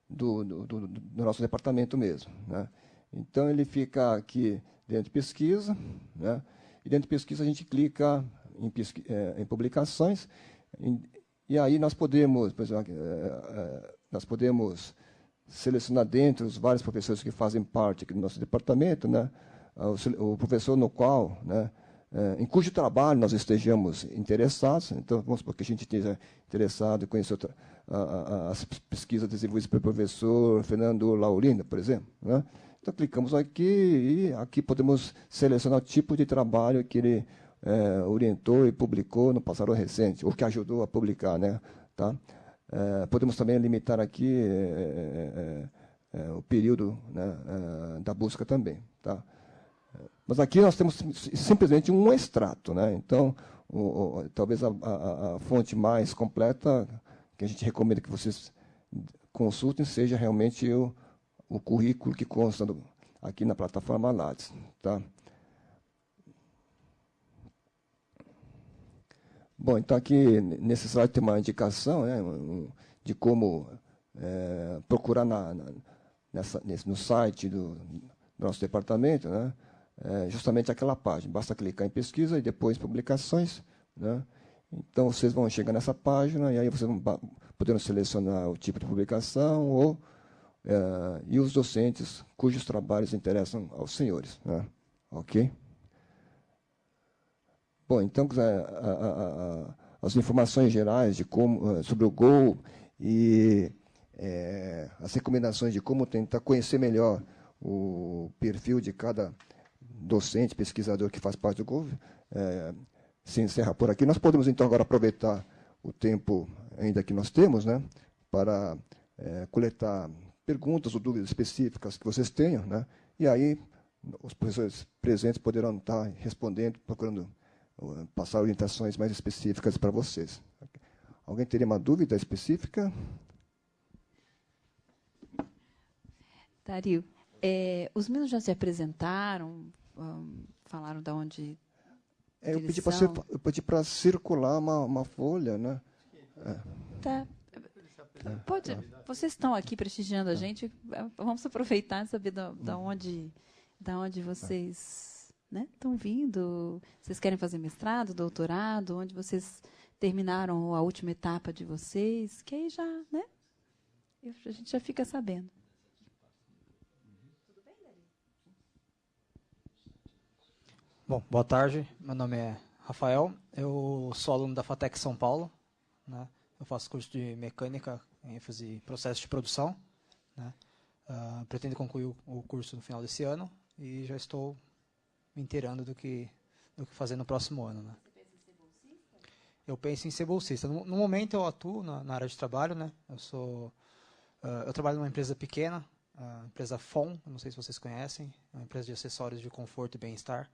do nosso departamento mesmo. Né? Então, ele fica aqui dentro de pesquisa, né? E dentro de pesquisa a gente clica em publicações, e aí nós podemos, por exemplo, selecionar dentro os vários professores que fazem parte aqui do nosso departamento, né? O professor no qual, né, em cujo trabalho nós estejamos interessados. Então, vamos supor que a gente esteja interessado em conhecer as pesquisas desenvolvidas pelo professor Fernando Laurina, por exemplo. Né? Então, clicamos aqui e aqui podemos selecionar o tipo de trabalho que ele orientou e publicou no passado recente, ou que ajudou a publicar. Né? Tá? Podemos também limitar aqui o período, né, da busca também. Tá? Mas aqui nós temos simplesmente um extrato. Né? Então, talvez a fonte mais completa que a gente recomenda que vocês consultem seja realmente o currículo que consta aqui na plataforma Lattes. Tá? Bom, então aqui nesse slide tem uma indicação, né, de como procurar no site do nosso departamento, né, justamente aquela página. Basta clicar em pesquisa e depois publicações. Né? Então, vocês vão chegar nessa página e aí vocês vão poder selecionar o tipo de publicação e os docentes cujos trabalhos interessam aos senhores. Né? Ok? Bom, então, as informações gerais sobre o GO e as recomendações de como tentar conhecer melhor o perfil de cada docente, pesquisador que faz parte do GO, se encerra por aqui. Nós podemos, então, agora aproveitar o tempo ainda que nós temos, né, para coletar perguntas ou dúvidas específicas que vocês tenham, né, e aí os professores presentes poderão estar respondendo, procurando passar orientações mais específicas para vocês. Alguém teria uma dúvida específica? Dario, os meninos já se apresentaram, falaram de onde... Eu pedi para circular uma folha, né? Tá. Pode. Vocês estão aqui prestigiando a gente. Vamos aproveitar e saber da onde vocês, né, estão vindo. Vocês querem fazer mestrado, doutorado? Onde vocês terminaram a última etapa de vocês? Que aí já, né? A gente já fica sabendo. Bom, boa tarde. Meu nome é Rafael. Eu sou aluno da FATEC São Paulo. Né? Eu faço curso de mecânica, ênfase em processo de produção. Né? Pretendo concluir o curso no final desse ano e já estou me inteirando do que fazer no próximo ano. Né? Você pensa em ser bolsista? Eu penso em ser bolsista. No momento eu atuo na área de trabalho. Né? Eu trabalho numa empresa pequena, a empresa FON, não sei se vocês conhecem, é uma empresa de acessórios de conforto e bem-estar.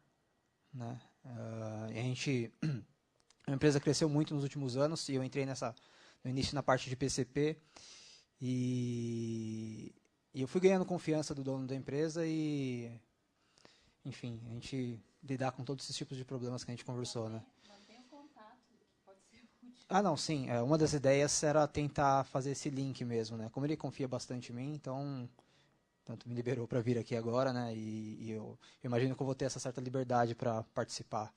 Né? A empresa cresceu muito nos últimos anos e eu entrei no início na parte de PCP e eu fui ganhando confiança do dono da empresa e, enfim, a gente lidar com todos esses tipos de problemas que a gente conversou. Né? Mantém o contato, pode ser útil. Não, sim. Uma das ideias era tentar fazer esse link mesmo. Né? Como ele confia bastante em mim, então... Tanto me liberou para vir aqui agora, né? E eu imagino que eu vou ter essa certa liberdade para participar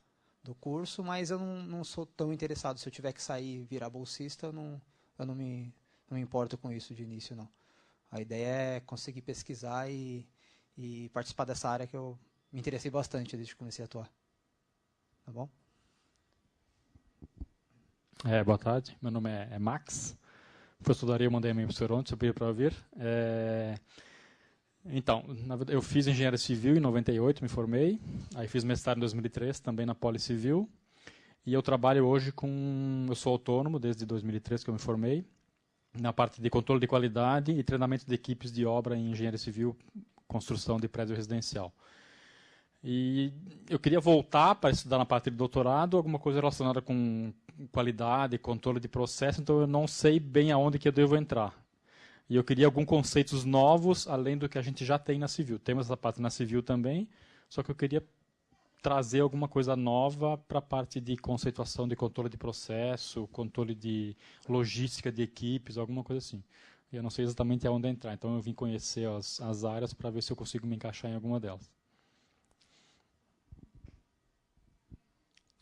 do curso, mas eu não sou tão interessado. Se eu tiver que sair e virar bolsista, eu não me importo com isso de início, não. A ideia é conseguir pesquisar e participar dessa área que eu me interessei bastante desde que comecei a atuar. Tá bom? Boa tarde, meu nome é Max. Professor Daria, eu mandei e-mail para o senhor ontem, você pediu para vir. Então, na verdade, eu fiz engenharia civil em 98, me formei. Aí fiz mestrado em 2003, também na Poli Civil. E eu trabalho hoje eu sou autônomo desde 2003 que eu me formei, na parte de controle de qualidade e treinamento de equipes de obra em engenharia civil, construção de prédio residencial. E eu queria voltar para estudar na parte de doutorado, alguma coisa relacionada com qualidade, controle de processo, então eu não sei bem aonde que eu devo entrar. E eu queria alguns conceitos novos, além do que a gente já tem na civil. Temos essa parte na civil também, só que eu queria trazer alguma coisa nova para a parte de conceituação de controle de processo, controle de logística de equipes, alguma coisa assim. Eu não sei exatamente aonde entrar, então eu vim conhecer as áreas para ver se eu consigo me encaixar em alguma delas.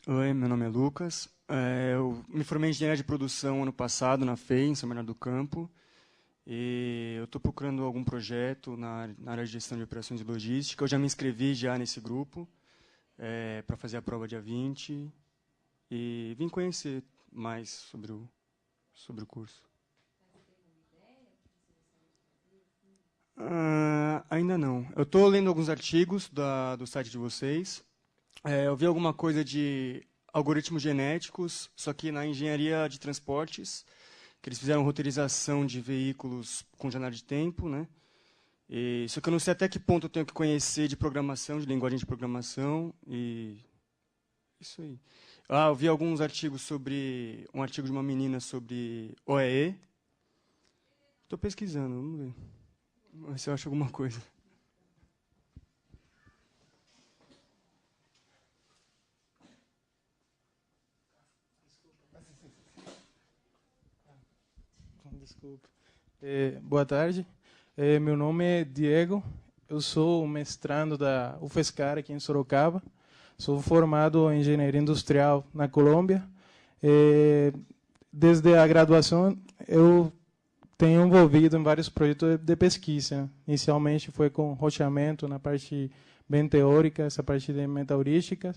Oi, meu nome é Lucas. Eu me formei em engenharia de produção ano passado na FEI, em São Bernardo do Campo. E eu estou procurando algum projeto na área de gestão de operações e logística. Eu já me inscrevi já nesse grupo para fazer a prova dia 20. E vim conhecer mais sobre o curso. Ainda não. Eu estou lendo alguns artigos do site de vocês. Eu vi alguma coisa de algoritmos genéticos, só que na engenharia de transportes, que eles fizeram roteirização de veículos com janela de tempo, né? Só que eu não sei até que ponto eu tenho que conhecer de programação, de linguagem de programação, e isso aí. Eu vi alguns artigos sobre um artigo de uma menina sobre OEE. Estou pesquisando, vamos ver. Vamos ver se eu acho alguma coisa. Desculpa. Boa tarde. Meu nome é Diego. Eu sou mestrando da UFSCar aqui em Sorocaba. Sou formado em engenharia industrial na Colômbia. Desde a graduação, eu tenho envolvido em vários projetos de pesquisa. Inicialmente foi com roteamento na parte bem teórica, essa parte de metalúrgica.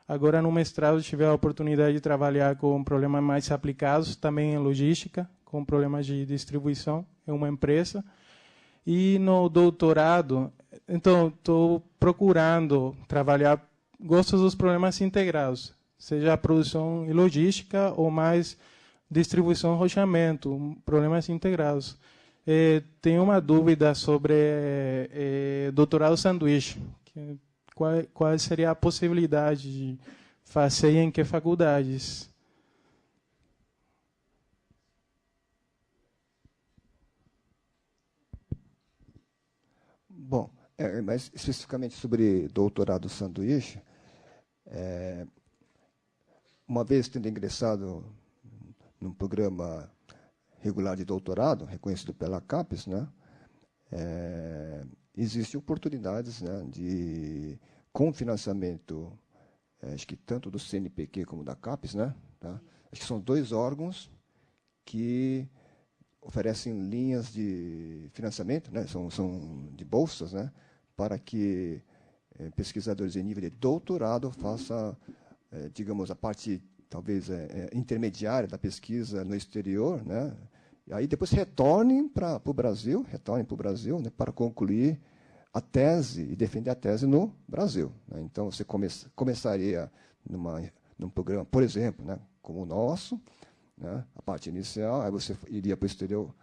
Agora, no mestrado, tive a oportunidade de trabalhar com problemas mais aplicados, também em logística, com problemas de distribuição em uma empresa. E no doutorado, então, estou procurando trabalhar, gosto dos problemas integrados, seja a produção e logística ou mais distribuição e roteamento, problemas integrados. Tenho uma dúvida sobre doutorado sanduíche. Qual seria a possibilidade de fazer em que faculdades? Bom, mas especificamente sobre doutorado sanduíche, uma vez tendo ingressado num programa regular de doutorado, reconhecido pela CAPES, né, existem oportunidades, né, com financiamento, acho que tanto do CNPq como da CAPES, né, tá? Acho que são 2 órgãos que oferecem linhas de financiamento, né, são de bolsas, né, para que pesquisadores em nível de doutorado façam, digamos, a parte talvez intermediária da pesquisa no exterior, né, e aí depois retornem para o Brasil, né, para concluir a tese e defender a tese no Brasil, né. Então, você começaria num programa, por exemplo, né, como o nosso, né, a parte inicial, aí você iria para o exterior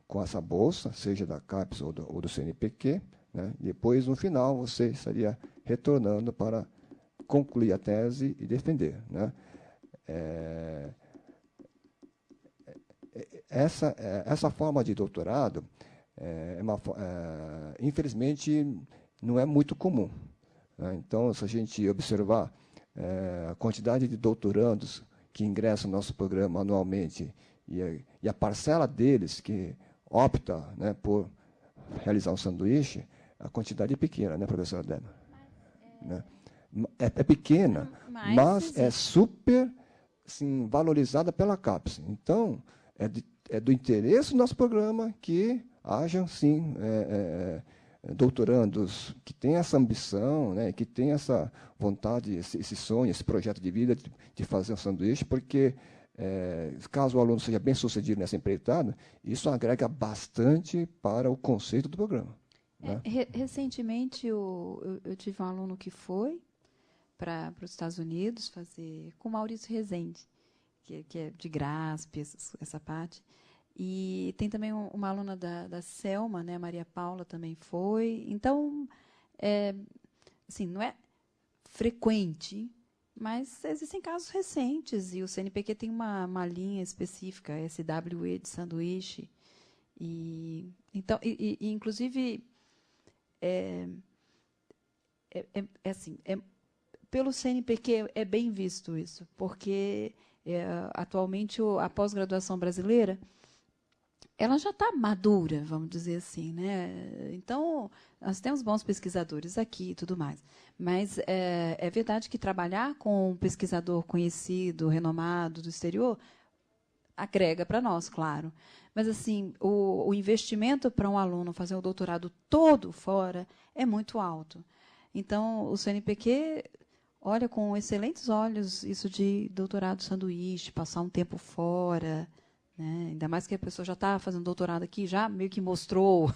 com essa bolsa, seja da CAPES ou do CNPq, né, e depois, no final, você estaria retornando para concluir a tese e defender, né. Essa forma de doutorado, infelizmente, não é muito comum, né. Então, se a gente observar a quantidade de doutorandos que ingressam no nosso programa anualmente e a parcela deles que opta, né, por realizar um sanduíche, a quantidade é pequena, né, professora Débora? Né? é pequena, mas existe. é super assim, valorizada pela CAPES. Então, é do interesse do nosso programa que hajam, sim, doutorandos que têm essa ambição, né, que têm essa vontade, esse sonho, esse projeto de vida de fazer um sanduíche, porque, caso o aluno seja bem sucedido nessa empreitada, isso agrega bastante para o conceito do programa. Né? Recentemente, eu tive um aluno que foi para os Estados Unidos fazer com Maurício Rezende, que é de GRASP, essa parte. E tem também uma aluna da Selma, né, a Maria Paula também foi. Então, assim, não é frequente, mas existem casos recentes, e o CNPq tem uma linha específica, SWE de sanduíche. Então, inclusive, assim, pelo CNPq é bem visto isso, porque atualmente a pós-graduação brasileira ela já está madura, vamos dizer assim, né? Então, nós temos bons pesquisadores aqui e tudo mais. Mas é verdade que trabalhar com um pesquisador conhecido, renomado do exterior, agrega para nós, claro. Mas, assim, o investimento para um aluno fazer o doutorado todo fora é muito alto. Então, o CNPq olha com excelentes olhos isso de doutorado sanduíche, passar um tempo fora, né? Ainda mais que a pessoa já está fazendo doutorado aqui, já meio que mostrou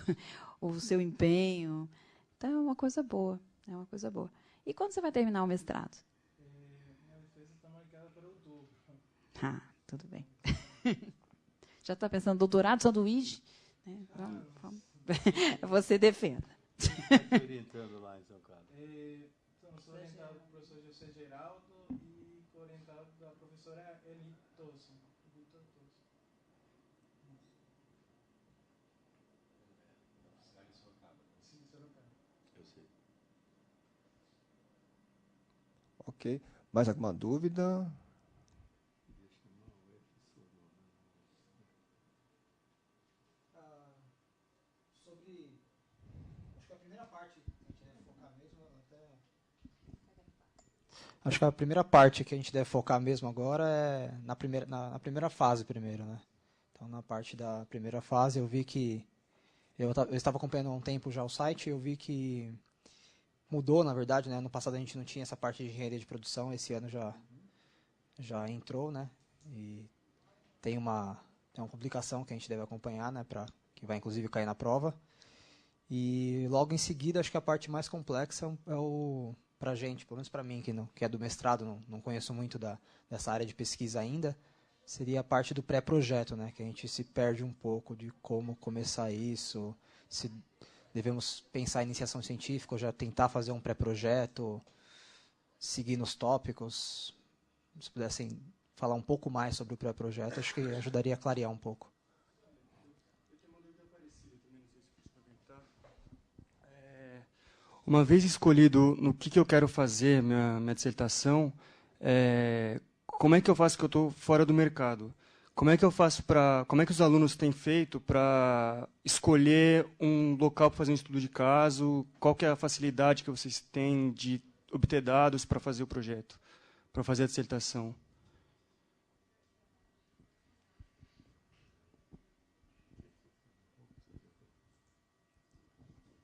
o seu empenho. Então, é uma coisa boa. É uma coisa boa. E quando você vai terminar o mestrado? Minha defesa está marcada para outubro. Ah, tudo bem. Já está pensando doutorado, sanduíche? Né? Vamos. Você defenda. Está orientando lá em São Carlos? Sou orientado pelo professor José Geraldo e orientado da professora Eli Tosso. Ok. Mais alguma dúvida? Acho que a primeira parte que a gente deve focar mesmo agora é na primeira fase primeiro, né? Então, na parte da primeira fase, eu vi que eu estava acompanhando há um tempo já o site, eu vi que mudou, na verdade, né? No passado a gente não tinha essa parte de engenharia de produção, esse ano já entrou, né? E tem uma publicação que a gente deve acompanhar, né? Que vai inclusive cair na prova. E logo em seguida, acho que a parte mais complexa para a gente, pelo menos para mim, que é do mestrado, não conheço muito dessa área de pesquisa ainda, seria a parte do pré-projeto, né? Que a gente se perde um pouco de como começar isso, se devemos pensar em iniciação científica ou já tentar fazer um pré-projeto, seguir nos tópicos. Se pudessem falar um pouco mais sobre o pré-projeto, acho que ajudaria a clarear um pouco. Uma vez escolhido no que eu quero fazer minha dissertação, como é que eu faço que eu estou fora do mercado? Como é que eu faço como é que os alunos têm feito para escolher um local para fazer um estudo de caso? Qual que é a facilidade que vocês têm de obter dados para fazer o projeto, para fazer a dissertação?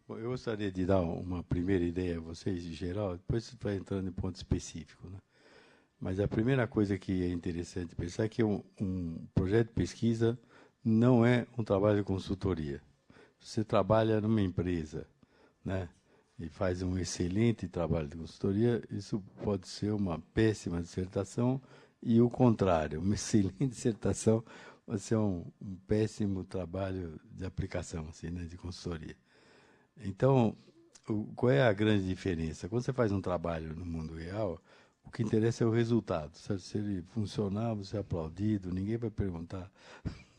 Bom, eu gostaria de dar uma primeira ideia a vocês, de geral, depois você vai entrando em ponto específico, né? Mas a primeira coisa que é interessante pensar é que um projeto de pesquisa não é um trabalho de consultoria. Você trabalha numa empresa, né, e faz um excelente trabalho de consultoria, isso pode ser uma péssima dissertação, e o contrário, uma excelente dissertação pode ser um péssimo trabalho de aplicação, assim, né, de consultoria. Então, qual é a grande diferença? Quando você faz um trabalho no mundo real, o que interessa é o resultado. Certo? Se ele funcionar, você é aplaudido, ninguém vai perguntar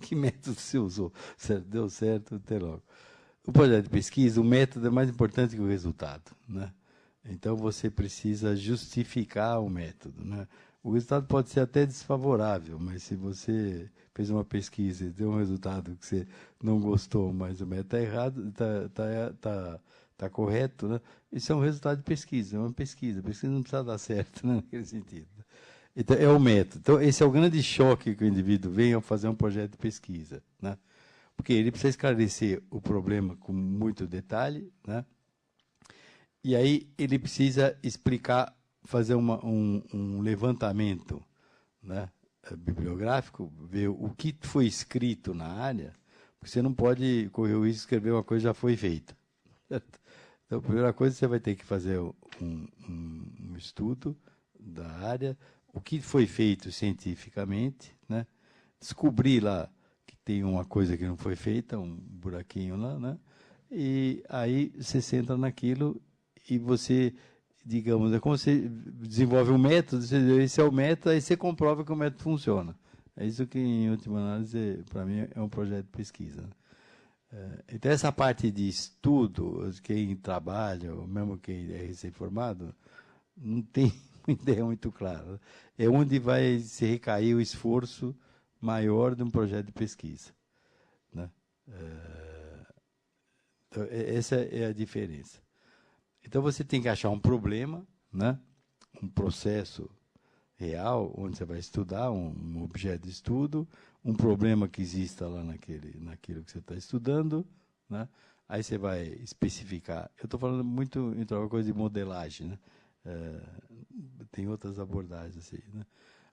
que método você usou. Certo? Deu certo, até logo. O projeto de pesquisa, o método é mais importante que o resultado, né? Então, você precisa justificar o método, né? O resultado pode ser até desfavorável, mas se você fez uma pesquisa e deu um resultado que você não gostou, mas o método está errado, está correto, né? Isso é um resultado de pesquisa, é uma pesquisa. A pesquisa não precisa dar certo, né, naquele sentido. Então, é o método. Então, esse é o grande choque que o indivíduo vem ao fazer um projeto de pesquisa, né? Porque ele precisa esclarecer o problema com muito detalhe, né? E aí ele precisa explicar, fazer um levantamento, né, bibliográfico, ver o que foi escrito na área, porque você não pode correr o risco de escrever uma coisa que já foi feita. Certo? Então, a primeira coisa, você vai ter que fazer um estudo da área, o que foi feito cientificamente, né? Descobrir lá que tem uma coisa que não foi feita, um buraquinho lá, né? E aí você senta naquilo e você, digamos, é como você desenvolve um método, esse é o método, aí você comprova que o método funciona. É isso que, em última análise, para mim, é um projeto de pesquisa, né? Então, essa parte de estudo, quem trabalha, ou mesmo quem é recém-formado, não tem uma ideia muito clara. É onde vai se recair o esforço maior de um projeto de pesquisa, né? Então, essa é a diferença. Então, você tem que achar um problema, né? Um processo real, onde você vai estudar, um objeto de estudo, um problema que exista lá naquilo que você está estudando, né? Aí você vai especificar. Eu estou falando muito em uma coisa de modelagem, né? Tem outras abordagens assim, né?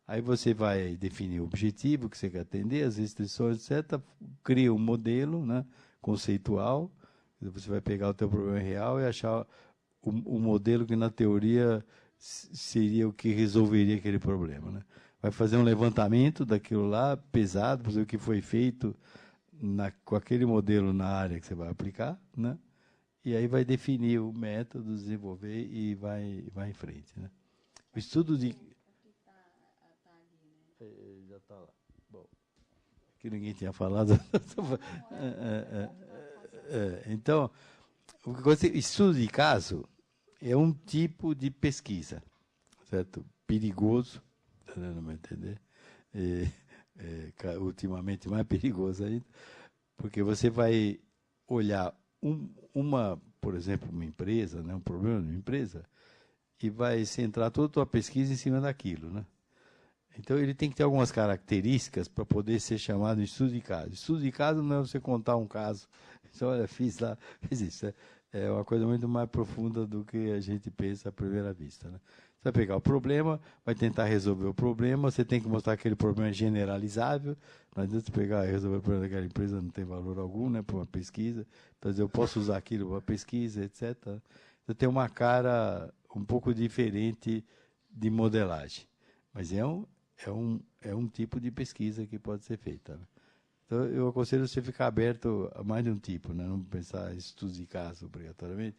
Aí você vai definir o objetivo que você quer atender, as restrições, etc. Cria um modelo, né, conceitual. Você vai pegar o teu problema real e achar o modelo que, na teoria, seria o que resolveria aquele problema, né? Vai fazer um levantamento daquilo lá, pesado, para ver o que foi feito com aquele modelo na área que você vai aplicar, né? E aí vai definir o método, desenvolver e vai em frente, né? O estudo de... Já está lá. Bom, que ninguém tinha falado. Então, estudo de caso é um tipo de pesquisa, certo? Perigoso, não me entender? Ultimamente mais perigoso ainda, porque você vai olhar por exemplo, uma empresa, né, um problema de uma empresa, e vai centrar toda a tua pesquisa em cima daquilo, né? Então, ele tem que ter algumas características para poder ser chamado de estudo de caso. Estudo de caso não é você contar um caso. Então, olha, fiz isso. É uma coisa muito mais profunda do que a gente pensa à primeira vista, né? Você vai pegar o problema, vai tentar resolver o problema, você tem que mostrar que aquele problema é generalizável. Não adianta você pegar e resolver o problema daquela empresa, não tem valor algum, né, para uma pesquisa. Então, eu posso usar aquilo para pesquisa, etc. Então, tem uma cara um pouco diferente de modelagem. Mas é um tipo de pesquisa que pode ser feita, né? Então, eu aconselho você ficar aberto a mais de um tipo, né? Não pensar em estudos de caso obrigatoriamente,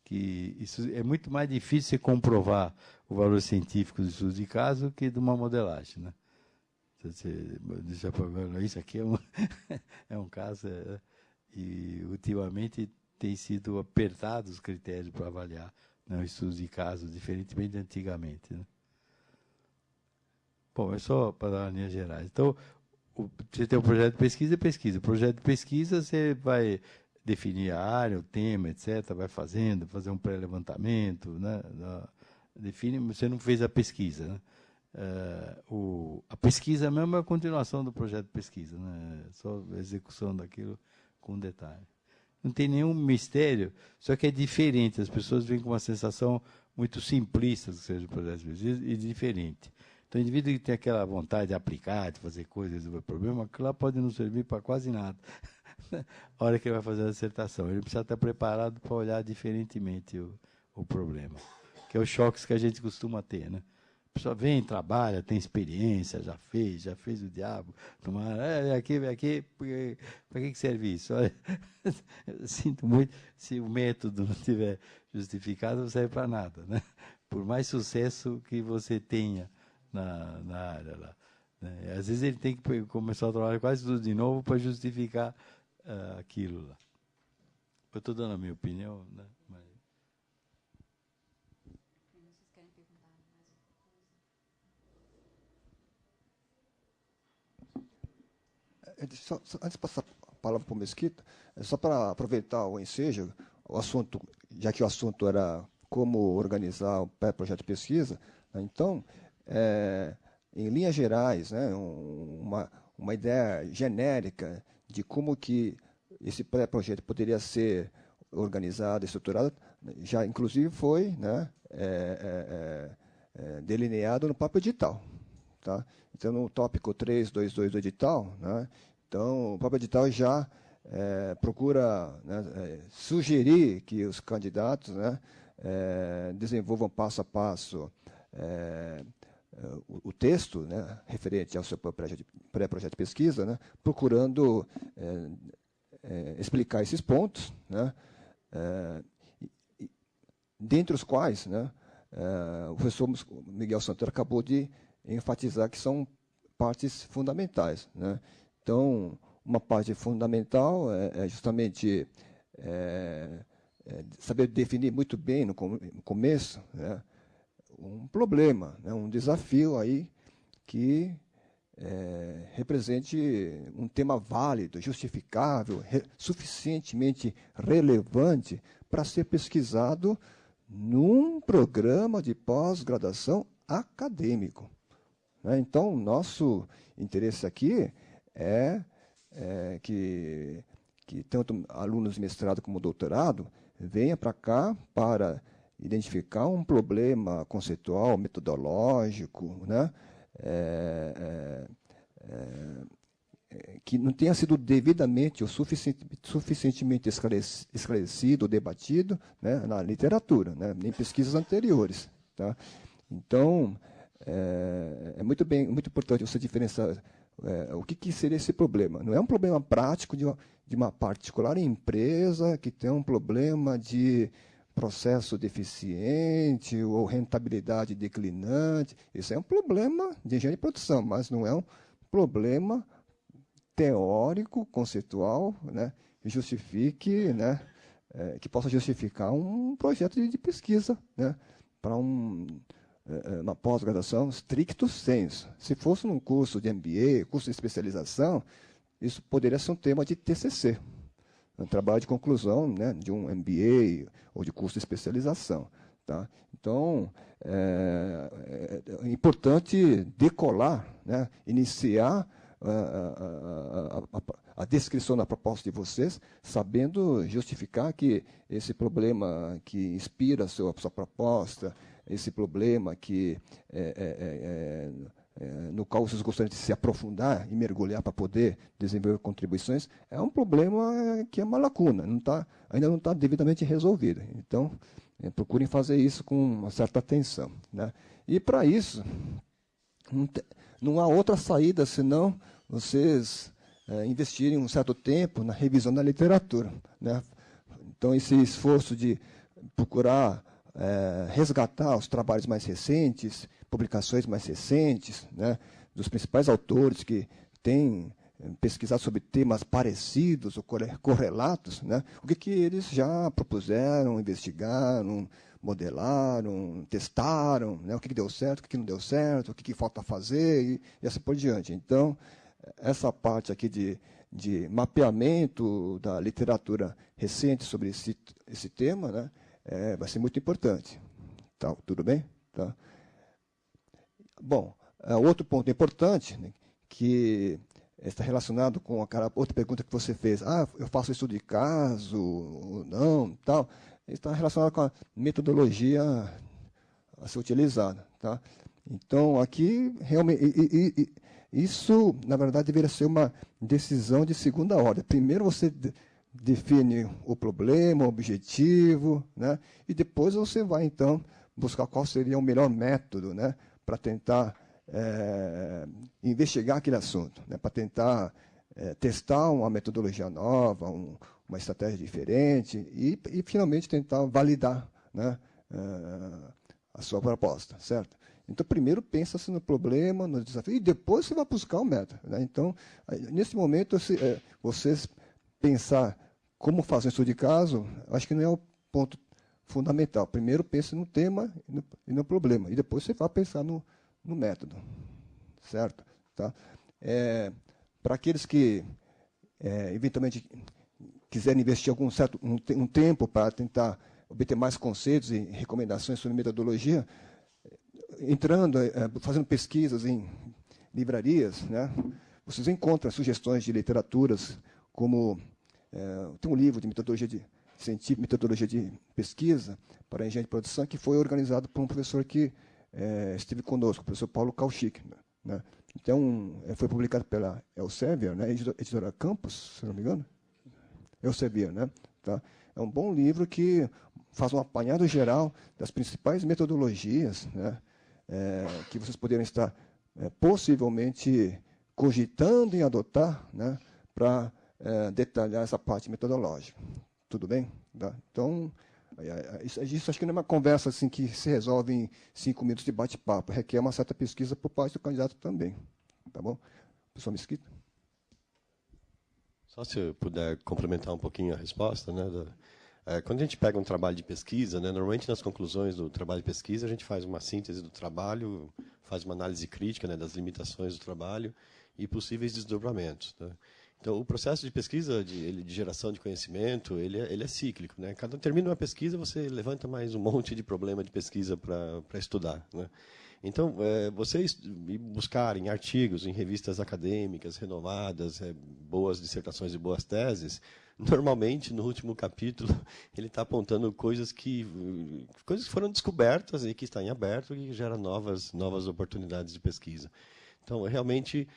que isso é muito mais difícil você comprovar o valor científico dos estudos de caso que de uma modelagem, né? Isso aqui é um caso, e ultimamente tem sido apertados os critérios para avaliar, né, estudos de caso, diferentemente de antigamente, né? Bom, é só para dar linhas gerais. Então, você tem um projeto de pesquisa, pesquisa. O projeto de pesquisa, você vai definir a área, o tema, etc. Vai fazer um pré-levantamento, né? Define, você não fez a pesquisa, né? A pesquisa mesmo é a continuação do projeto de pesquisa, né? Só a execução daquilo com detalhe. Não tem nenhum mistério, só que é diferente. As pessoas vêm com uma sensação muito simplista do que seja o projeto de pesquisa e diferente. Então, o indivíduo que tem aquela vontade de aplicar, de fazer coisas, resolver problema, aquilo lá pode não servir para quase nada. A hora que ele vai fazer a dissertação, ele precisa estar preparado para olhar diferentemente o problema, que é os choques que a gente costuma ter, né? A pessoa vem, trabalha, tem experiência, já fez o diabo. Vem aqui, para que serve isso? Olha, eu sinto muito, se o método não estiver justificado, não serve para nada, né? Por mais sucesso que você tenha na área lá, né? Às vezes ele tem que começar a trabalhar quase tudo de novo para justificar aquilo lá. Eu estou dando a minha opinião, né? Mas... Vocês querem perguntar mais alguma coisa? Antes de passar a palavra para o Mesquita, só para aproveitar o ensejo, o assunto, já que o assunto era como organizar o pré-projeto de pesquisa, né, então, em linhas gerais, né, uma ideia genérica de como que esse pré-projeto poderia ser organizado, estruturado, já inclusive foi, né, delineado no próprio edital. Tá? Então, no tópico 3.2.2 do edital, né, então, o próprio edital já procura, né, sugerir que os candidatos, né, desenvolvam passo a passo o texto, né, referente ao seu pré-projeto de pesquisa, né, procurando explicar esses pontos, né, dentre os quais, né, o professor Miguel Santana acabou de enfatizar que são partes fundamentais. Né. Então, uma parte fundamental é justamente saber definir muito bem no começo, né, um problema, né, um desafio aí que represente um tema válido, justificável, suficientemente relevante para ser pesquisado num programa de pós-graduação acadêmico. Né? Então, nosso interesse aqui é que tanto alunos de mestrado como doutorado venham para cá para identificar um problema conceitual, metodológico, né, que não tenha sido devidamente ou suficientemente esclarecido, debatido, né, na literatura, né, nem pesquisas anteriores. Tá? Então, é muito importante você diferenciar o que seria esse problema. Não é um problema prático de uma particular empresa que tem um problema de processo deficiente ou rentabilidade declinante. Isso é um problema de engenharia de produção, mas não é um problema teórico, conceitual, né, que justifique, né, que possa justificar um projeto de pesquisa, né, para uma pós-graduação stricto sensu. Se fosse num curso de MBA, curso de especialização, isso poderia ser um tema de TCC, um trabalho de conclusão, né, de um MBA ou de curso de especialização. Tá? Então, é importante decolar, né, iniciar a descrição da proposta de vocês, sabendo justificar que esse problema que inspira a sua proposta, esse problema que no qual vocês gostariam de se aprofundar e mergulhar para poder desenvolver contribuições, é um problema que é uma lacuna, ainda não está devidamente resolvido. Então, procurem fazer isso com uma certa atenção. Né? E, para isso, não há outra saída senão vocês investirem um certo tempo na revisão da literatura. Né? Então, esse esforço de procurar resgatar os trabalhos mais recentes, publicações mais recentes, né, dos principais autores que têm pesquisado sobre temas parecidos ou correlatos, né, o que eles já propuseram, investigaram, modelaram, testaram, né, o que deu certo, o que não deu certo, o que falta fazer e assim por diante. Então, essa parte aqui de mapeamento da literatura recente sobre esse tema, né, vai ser muito importante. Tá, tudo bem? Tá. Bom, outro ponto importante, né, que está relacionado com aquela outra pergunta que você fez. Eu faço estudo de caso ou não, tal. Está relacionado com a metodologia a ser utilizada. Tá? Então, aqui, realmente, isso, na verdade, deveria ser uma decisão de segunda ordem. Primeiro você define o problema, o objetivo, né? E depois você vai, então, buscar qual seria o melhor método, né, para tentar investigar aquele assunto, né, para tentar testar uma metodologia nova, uma estratégia diferente e finalmente, tentar validar, né, a sua proposta, certo? Então, primeiro pensa-se no problema, no desafio, e depois você vai buscar o método. Né? Então, nesse momento, vocês pensar como fazer um estudo de caso, acho que não é o ponto fundamental. Primeiro pense no tema e no problema, e depois você vai pensar no método, certo? Tá? Para aqueles que eventualmente quiserem investir um tempo para tentar obter mais conceitos e recomendações sobre metodologia, entrando, fazendo pesquisas em livrarias, né, vocês encontram sugestões de literaturas, como tem um livro de metodologia de pesquisa para engenharia de produção, que foi organizado por um professor que esteve conosco, o professor Paulo Kauchik, né. Então, foi publicado pela Elsevier, né, editora Campos, se não me engano. Elsevier, né? Tá? É um bom livro que faz um apanhado geral das principais metodologias, né, que vocês poderiam estar possivelmente cogitando em adotar, né, para detalhar essa parte metodológica. Tudo bem? Tá? Então, isso acho que não é uma conversa assim, que se resolve em 5 minutos de bate-papo. Requer uma certa pesquisa por parte do candidato também. Tá bom? Professor Mesquita? Só se eu puder complementar um pouquinho a resposta, né? Quando a gente pega um trabalho de pesquisa, né, normalmente nas conclusões do trabalho de pesquisa, a gente faz uma síntese do trabalho, faz uma análise crítica, né, das limitações do trabalho e possíveis desdobramentos, né? Então, o processo de pesquisa, de geração de conhecimento, ele é cíclico, né? Cada termina uma pesquisa, você levanta mais um monte de problema de pesquisa para estudar, né? Então, vocês buscarem artigos em revistas acadêmicas renomadas, boas dissertações e boas teses, normalmente, no último capítulo, ele está apontando coisas que foram descobertas e que estão em aberto e que geram novas oportunidades de pesquisa. Então, realmente,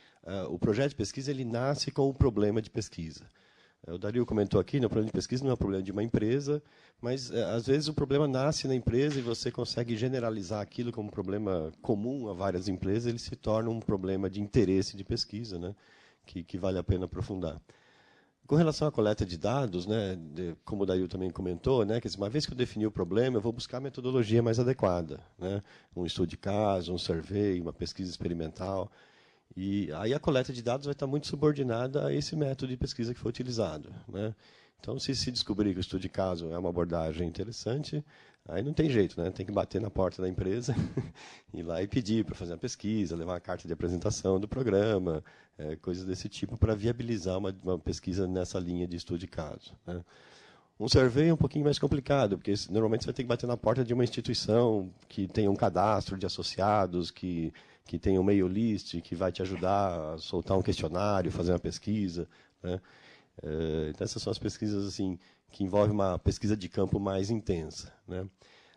o projeto de pesquisa ele nasce com o problema de pesquisa. O Dario comentou aqui, né, o problema de pesquisa não é um problema de uma empresa, mas, às vezes, o problema nasce na empresa e você consegue generalizar aquilo como um problema comum a várias empresas, ele se torna um problema de interesse de pesquisa, né, que vale a pena aprofundar. Com relação à coleta de dados, né, como o Dario também comentou, né, que uma vez que eu defini o problema, eu vou buscar a metodologia mais adequada, né, um estudo de caso, um survey, uma pesquisa experimental. E aí a coleta de dados vai estar muito subordinada a esse método de pesquisa que foi utilizado, né. Então, se descobrir que o estudo de caso é uma abordagem interessante, aí não tem jeito, né? Tem que bater na porta da empresa, ir lá e pedir para fazer uma pesquisa, levar uma carta de apresentação do programa, coisas desse tipo, para viabilizar uma pesquisa nessa linha de estudo de caso, né? Um survey é um pouquinho mais complicado, porque normalmente você vai ter que bater na porta de uma instituição que tem um cadastro de associados, que tem um mail list, que vai te ajudar a soltar um questionário, fazer uma pesquisa, né? Então, essas são as pesquisas assim, que envolvem uma pesquisa de campo mais intensa, né?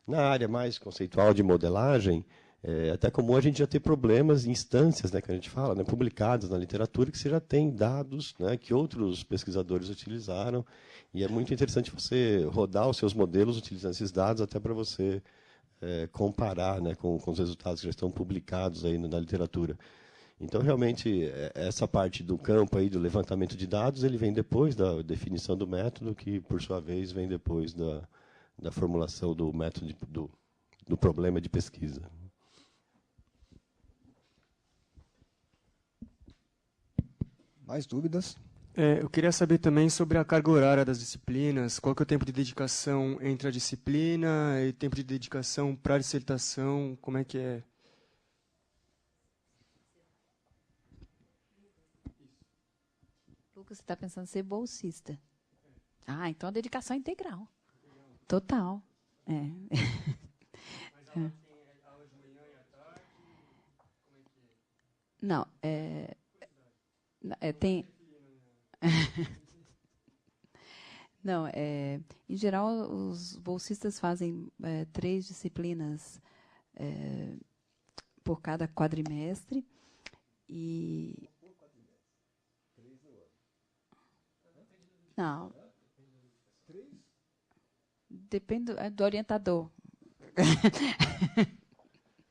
Na área mais conceitual de modelagem, é até comum a gente já ter problemas, instâncias, né, que a gente fala, né, publicadas na literatura, que você já tem dados, né, que outros pesquisadores utilizaram, e é muito interessante você rodar os seus modelos utilizando esses dados, até para você comparar, né, com os resultados que já estão publicados aí na literatura. Então, realmente, essa parte do campo aí, do levantamento de dados, ele vem depois da definição do método, que, por sua vez, vem depois da formulação do método, do problema de pesquisa. Mais dúvidas? Eu queria saber também sobre a carga horária das disciplinas, qual que é o tempo de dedicação entre a disciplina e tempo de dedicação para a dissertação, como é que é? Lucas, você está pensando em ser bolsista. Ah, então a dedicação é integral. Total. É. Mas aula tem aula de manhã e à tarde? Como é que é? Não, tem... Não, em geral, os bolsistas fazem 3 disciplinas por cada quadrimestre. E... Não. Depende do orientador.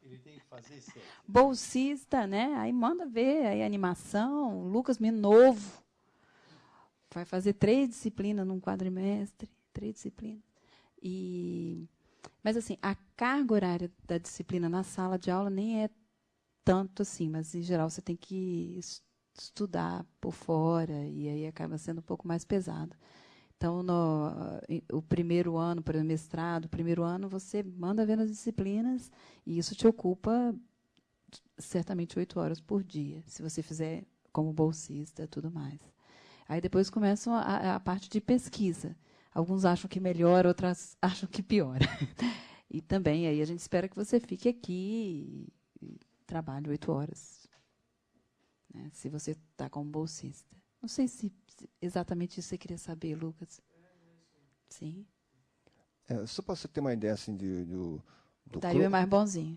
Ele tem que fazer 7. Bolsista, né? Aí manda ver, aí animação, Lucas, menino novo, vai fazer 3 disciplinas num quadrimestre, 3 disciplinas. Mas assim, a carga horária da disciplina na sala de aula nem é tanto assim, mas em geral você tem que estudar por fora e aí acaba sendo um pouco mais pesado. Então, o primeiro ano, para o mestrado, o primeiro ano, você manda ver nas disciplinas e isso te ocupa certamente 8 horas por dia, se você fizer como bolsista e tudo mais. Aí depois começam a parte de pesquisa. Alguns acham que melhora, outros acham que piora. E também aí a gente espera que você fique aqui e trabalhe 8 horas. Né, se você está como bolsista. Não sei se exatamente isso você queria saber, Lucas. Sim. Só para você ter uma ideia assim, do Dario é mais bonzinho.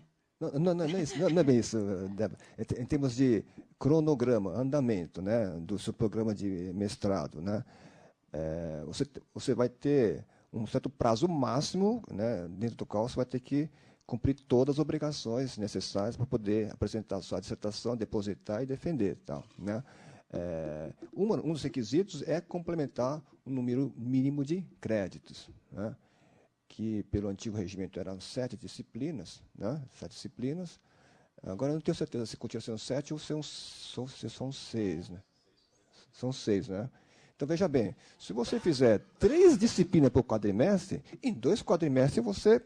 Não é bem isso, Débora. Em termos de cronograma, andamento, né, do seu programa de mestrado, né, você vai ter um certo prazo máximo, né, dentro do qual você vai ter que cumprir todas as obrigações necessárias para poder apresentar a sua dissertação, depositar e defender. Tal, né. Um dos requisitos é complementar o número mínimo de créditos, né, que pelo antigo regimento eram 7 disciplinas, né, 7 disciplinas. Agora eu não tenho certeza se continua sendo 7 ou se são 6. Né? São 6, né? Então, veja bem, se você fizer 3 disciplinas por quadrimestre, em 2 quadrimestres você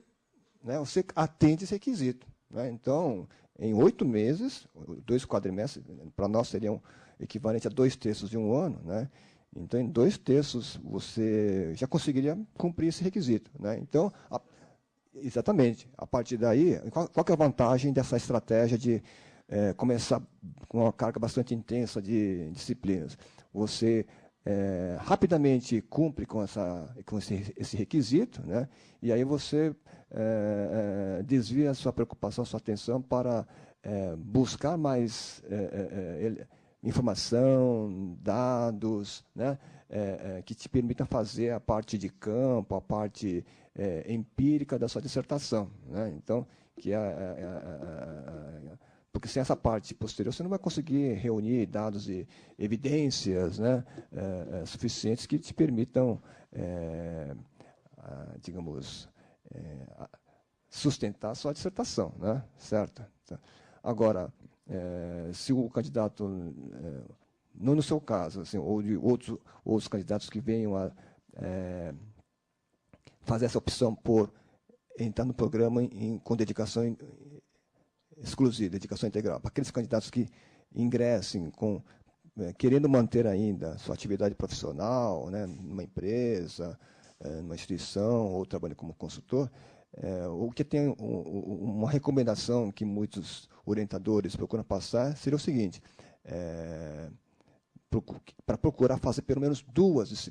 atende esse requisito. Né? Então, em 8 meses, 2 quadrimestres, para nós seriam equivalente a 2/3 de um ano, né? Então, em 2/3 você já conseguiria cumprir esse requisito. Né? Então, exatamente, a partir daí, qual que é a vantagem dessa estratégia de começar com uma carga bastante intensa de disciplinas? Você rapidamente cumpre com esse requisito, né? E aí você desvia a sua preocupação, a sua atenção para buscar mais informação, dados, né, que te permitam fazer a parte de campo, a parte empírica da sua dissertação. Né? Então, porque sem essa parte posterior você não vai conseguir reunir dados e evidências, né, suficientes que te permitam, digamos, sustentar a sua dissertação, né? Certo? Agora, se o candidato, não no seu caso, assim, ou de outros candidatos que venham a fazer essa opção por entrar no programa com dedicação exclusiva, dedicação integral, para aqueles candidatos que ingressem querendo manter ainda sua atividade profissional, né, numa empresa, numa instituição, ou trabalhando como consultor, ou que tem uma recomendação que muitos orientadores procuram passar, seria o seguinte: para procurar fazer pelo menos 2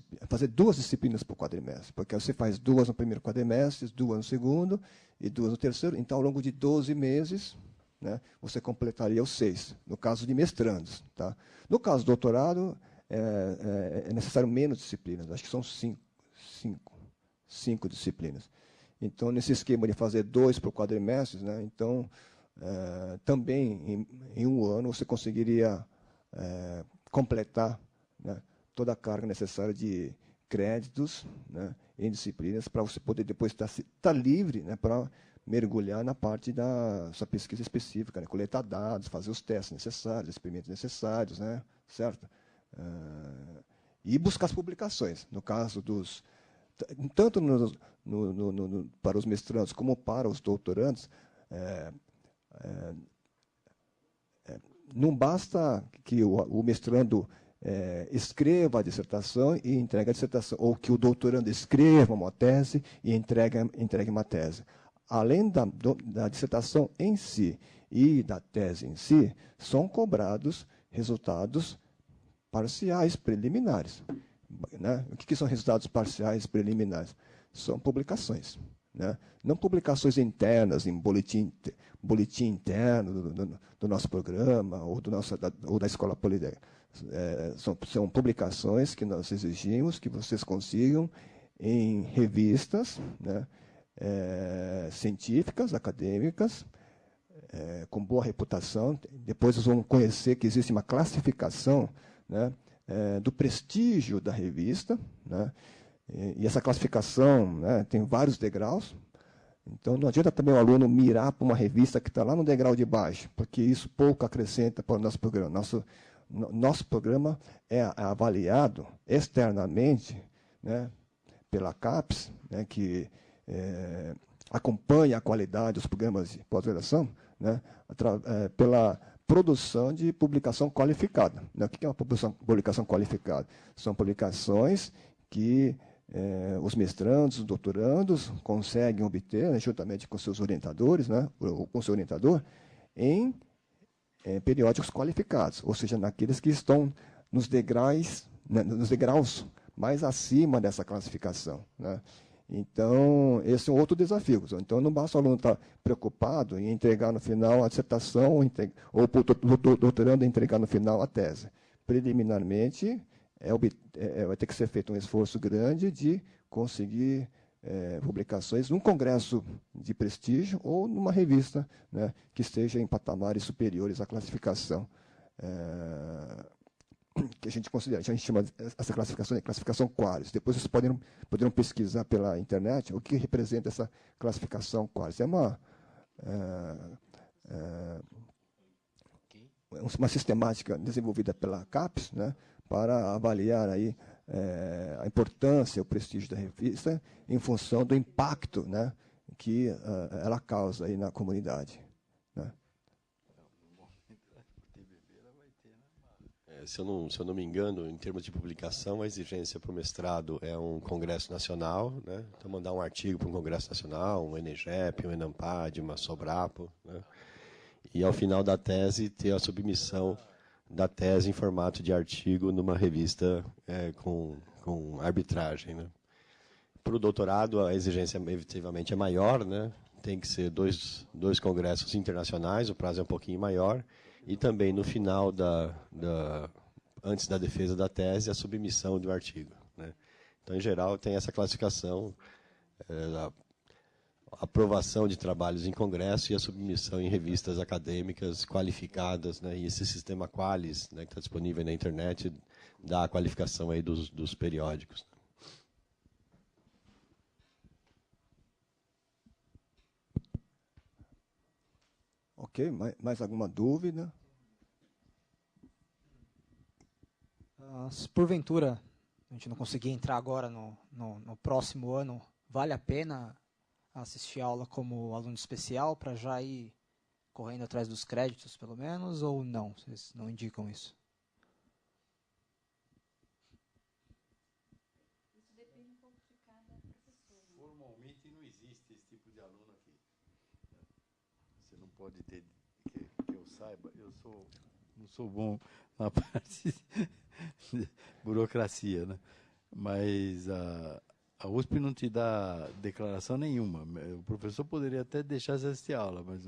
disciplinas por quadrimestre, porque você faz 2 no primeiro quadrimestre, 2 no segundo e 2 no terceiro, então ao longo de 12 meses, né, você completaria os 6, no caso de mestrandos. Tá? No caso do doutorado, é necessário menos disciplinas, acho que são 5 disciplinas. Então, nesse esquema de fazer 2 por quadrimestre, né, então, também em um ano você conseguiria completar, né, toda a carga necessária de créditos, né, em disciplinas, para você poder depois estar livre, né, para mergulhar na parte da sua pesquisa específica, né, coletar dados, fazer os testes necessários, experimentos necessários, né, certo? E buscar as publicações. No caso tanto para os mestrandos como para os doutorandos, não basta que o mestrando escreva a dissertação e entregue a dissertação, ou que o doutorando escreva uma tese e entregue uma tese. Além da dissertação em si e da tese em si, são cobrados resultados parciais, preliminares. Né? O que são resultados parciais, preliminares? São publicações. Né? Não publicações internas, em boletim interno do nosso programa ou da Escola Politécnica. São publicações que nós exigimos que vocês consigam em revistas, né, científicas, acadêmicas, com boa reputação. Depois vocês vão conhecer que existe uma classificação, né, do prestígio da revista, né, e essa classificação, né, tem vários degraus. Então, não adianta também o aluno mirar para uma revista que está lá no degrau de baixo, porque isso pouco acrescenta para o nosso programa. Nosso programa é avaliado externamente, né, pela CAPES, né, que acompanha a qualidade dos programas de pós-graduação, né, produção de publicação qualificada. Né? O que é uma publicação qualificada? São publicações que os mestrandos, os doutorandos conseguem obter, né, juntamente com seus orientadores, né, ou com seu orientador, em periódicos qualificados, ou seja, naqueles que estão nos degraus, né, nos degraus mais acima dessa classificação. Né? Então, esse é um outro desafio. Então, não basta o aluno estar preocupado em entregar no final a dissertação, ou o doutorando entregar no final a tese. Preliminarmente, vai ter que ser feito um esforço grande de conseguir publicações num congresso de prestígio ou numa revista, né, que esteja em patamares superiores à classificação que a gente considera. A gente chama essa classificação de classificação Qualis. Depois vocês poderão pesquisar pela internet o que representa essa classificação Qualis. É uma sistemática desenvolvida pela CAPES, né, para avaliar aí, a importância, o prestígio da revista em função do impacto, né, que ela causa aí na comunidade. Né? Se eu não me engano, em termos de publicação, a exigência para o mestrado é um congresso nacional, né? Então, mandar um artigo para um congresso nacional, um ENEGEP, um ENAMPAD, uma SOBRAPO, né? E, ao final da tese, ter a submissão da tese em formato de artigo numa revista com arbitragem. Né? Para o doutorado, a exigência, efetivamente, é maior, né? Tem que ser dois congressos internacionais, o prazo é um pouquinho maior, e também, no final, antes da defesa da tese, a submissão do artigo. Né? Então, em geral, tem essa classificação, a aprovação de trabalhos em congresso e a submissão em revistas acadêmicas qualificadas, né? E esse sistema Qualis, né, que está disponível na internet, dá a qualificação aí dos periódicos. Ok, mais alguma dúvida? Se porventura a gente não conseguir entrar agora no próximo ano, vale a pena assistir a aula como aluno especial para já ir correndo atrás dos créditos, pelo menos, ou não? Vocês não indicam isso? Isso depende um pouco de cada professor. Formalmente não existe esse tipo de aluno aqui. Você não pode ter, que eu saiba, não sou bom na parte de burocracia, né? Mas a USP não te dá declaração nenhuma. O professor poderia até deixar você assistir a aula, mas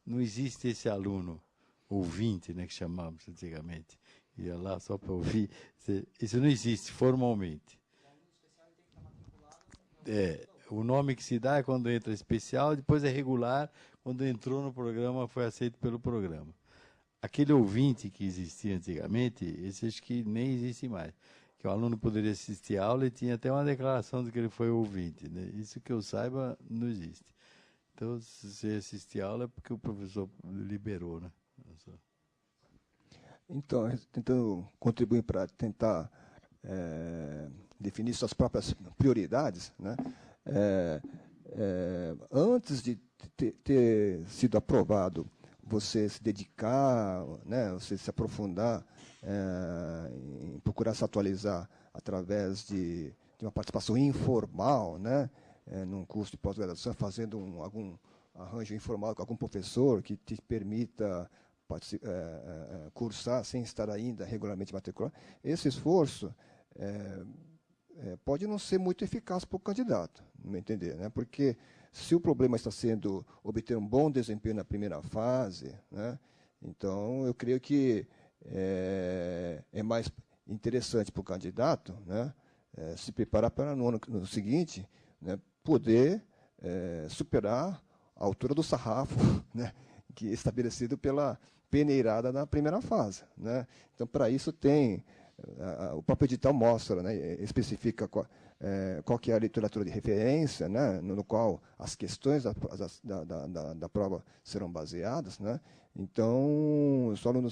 não existe esse aluno ouvinte, né, que chamávamos antigamente. Ia lá só para ouvir. Isso não existe formalmente. O nome que se dá é quando entra especial, depois é regular, quando entrou no programa, foi aceito pelo programa. Aquele ouvinte que existia antigamente, esse acho que nem existe mais. Que o aluno poderia assistir a aula e tinha até uma declaração de que ele foi ouvinte. Né? Isso que eu saiba, não existe. Então, se você assistir a aula é porque o professor liberou. Né? Então, tentando contribuir para tentar definir suas próprias prioridades, né? Antes de ter sido aprovado, você se dedicar, né, você se aprofundar em procurar se atualizar através de uma participação informal, né, num curso de pós-graduação, fazendo algum arranjo informal com algum professor que te permita cursar sem estar ainda regularmente matriculado. Esse esforço pode não ser muito eficaz para o candidato, no meu entender, né, porque se o problema está sendo obter um bom desempenho na primeira fase, né, então eu creio que é mais interessante para o candidato, né, se preparar para no ano seguinte, né, poder superar a altura do sarrafo, né, que é estabelecido pela peneirada na primeira fase. Né. Então, para isso tem o próprio edital mostra, né, especifica qual que é a literatura de referência, né, no qual as questões da prova serão baseadas. Né. Então, se o aluno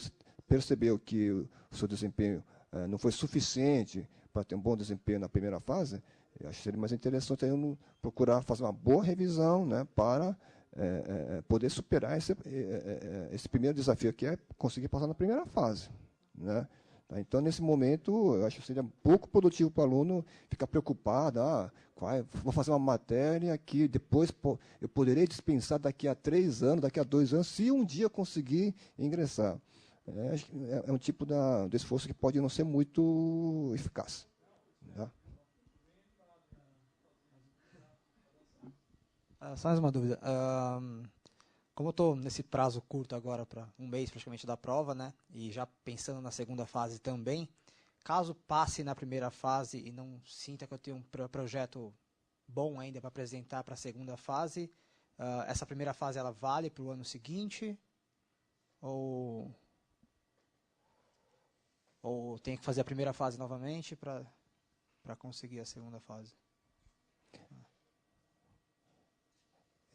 percebeu que o seu desempenho não foi suficiente para ter um bom desempenho na primeira fase, eu acho que seria mais interessante aí procurar fazer uma boa revisão, né, para poder superar esse primeiro desafio, que é conseguir passar na primeira fase, né? Então, nesse momento, eu acho que seria pouco produtivo para o aluno ficar preocupado, vou fazer uma matéria que depois eu poderei dispensar daqui a 3 anos, daqui a 2 anos, se um dia conseguir ingressar. É um tipo de esforço que pode não ser muito eficaz. Tá? Só mais uma dúvida. Como eu estou nesse prazo curto agora, para 1 mês praticamente da prova, né, e já pensando na segunda fase também, caso passe na primeira fase e não sinta que eu tenho um projeto bom ainda para apresentar para a segunda fase, essa primeira fase ela vale para o ano seguinte? Ou tem que fazer a primeira fase novamente para conseguir a segunda fase?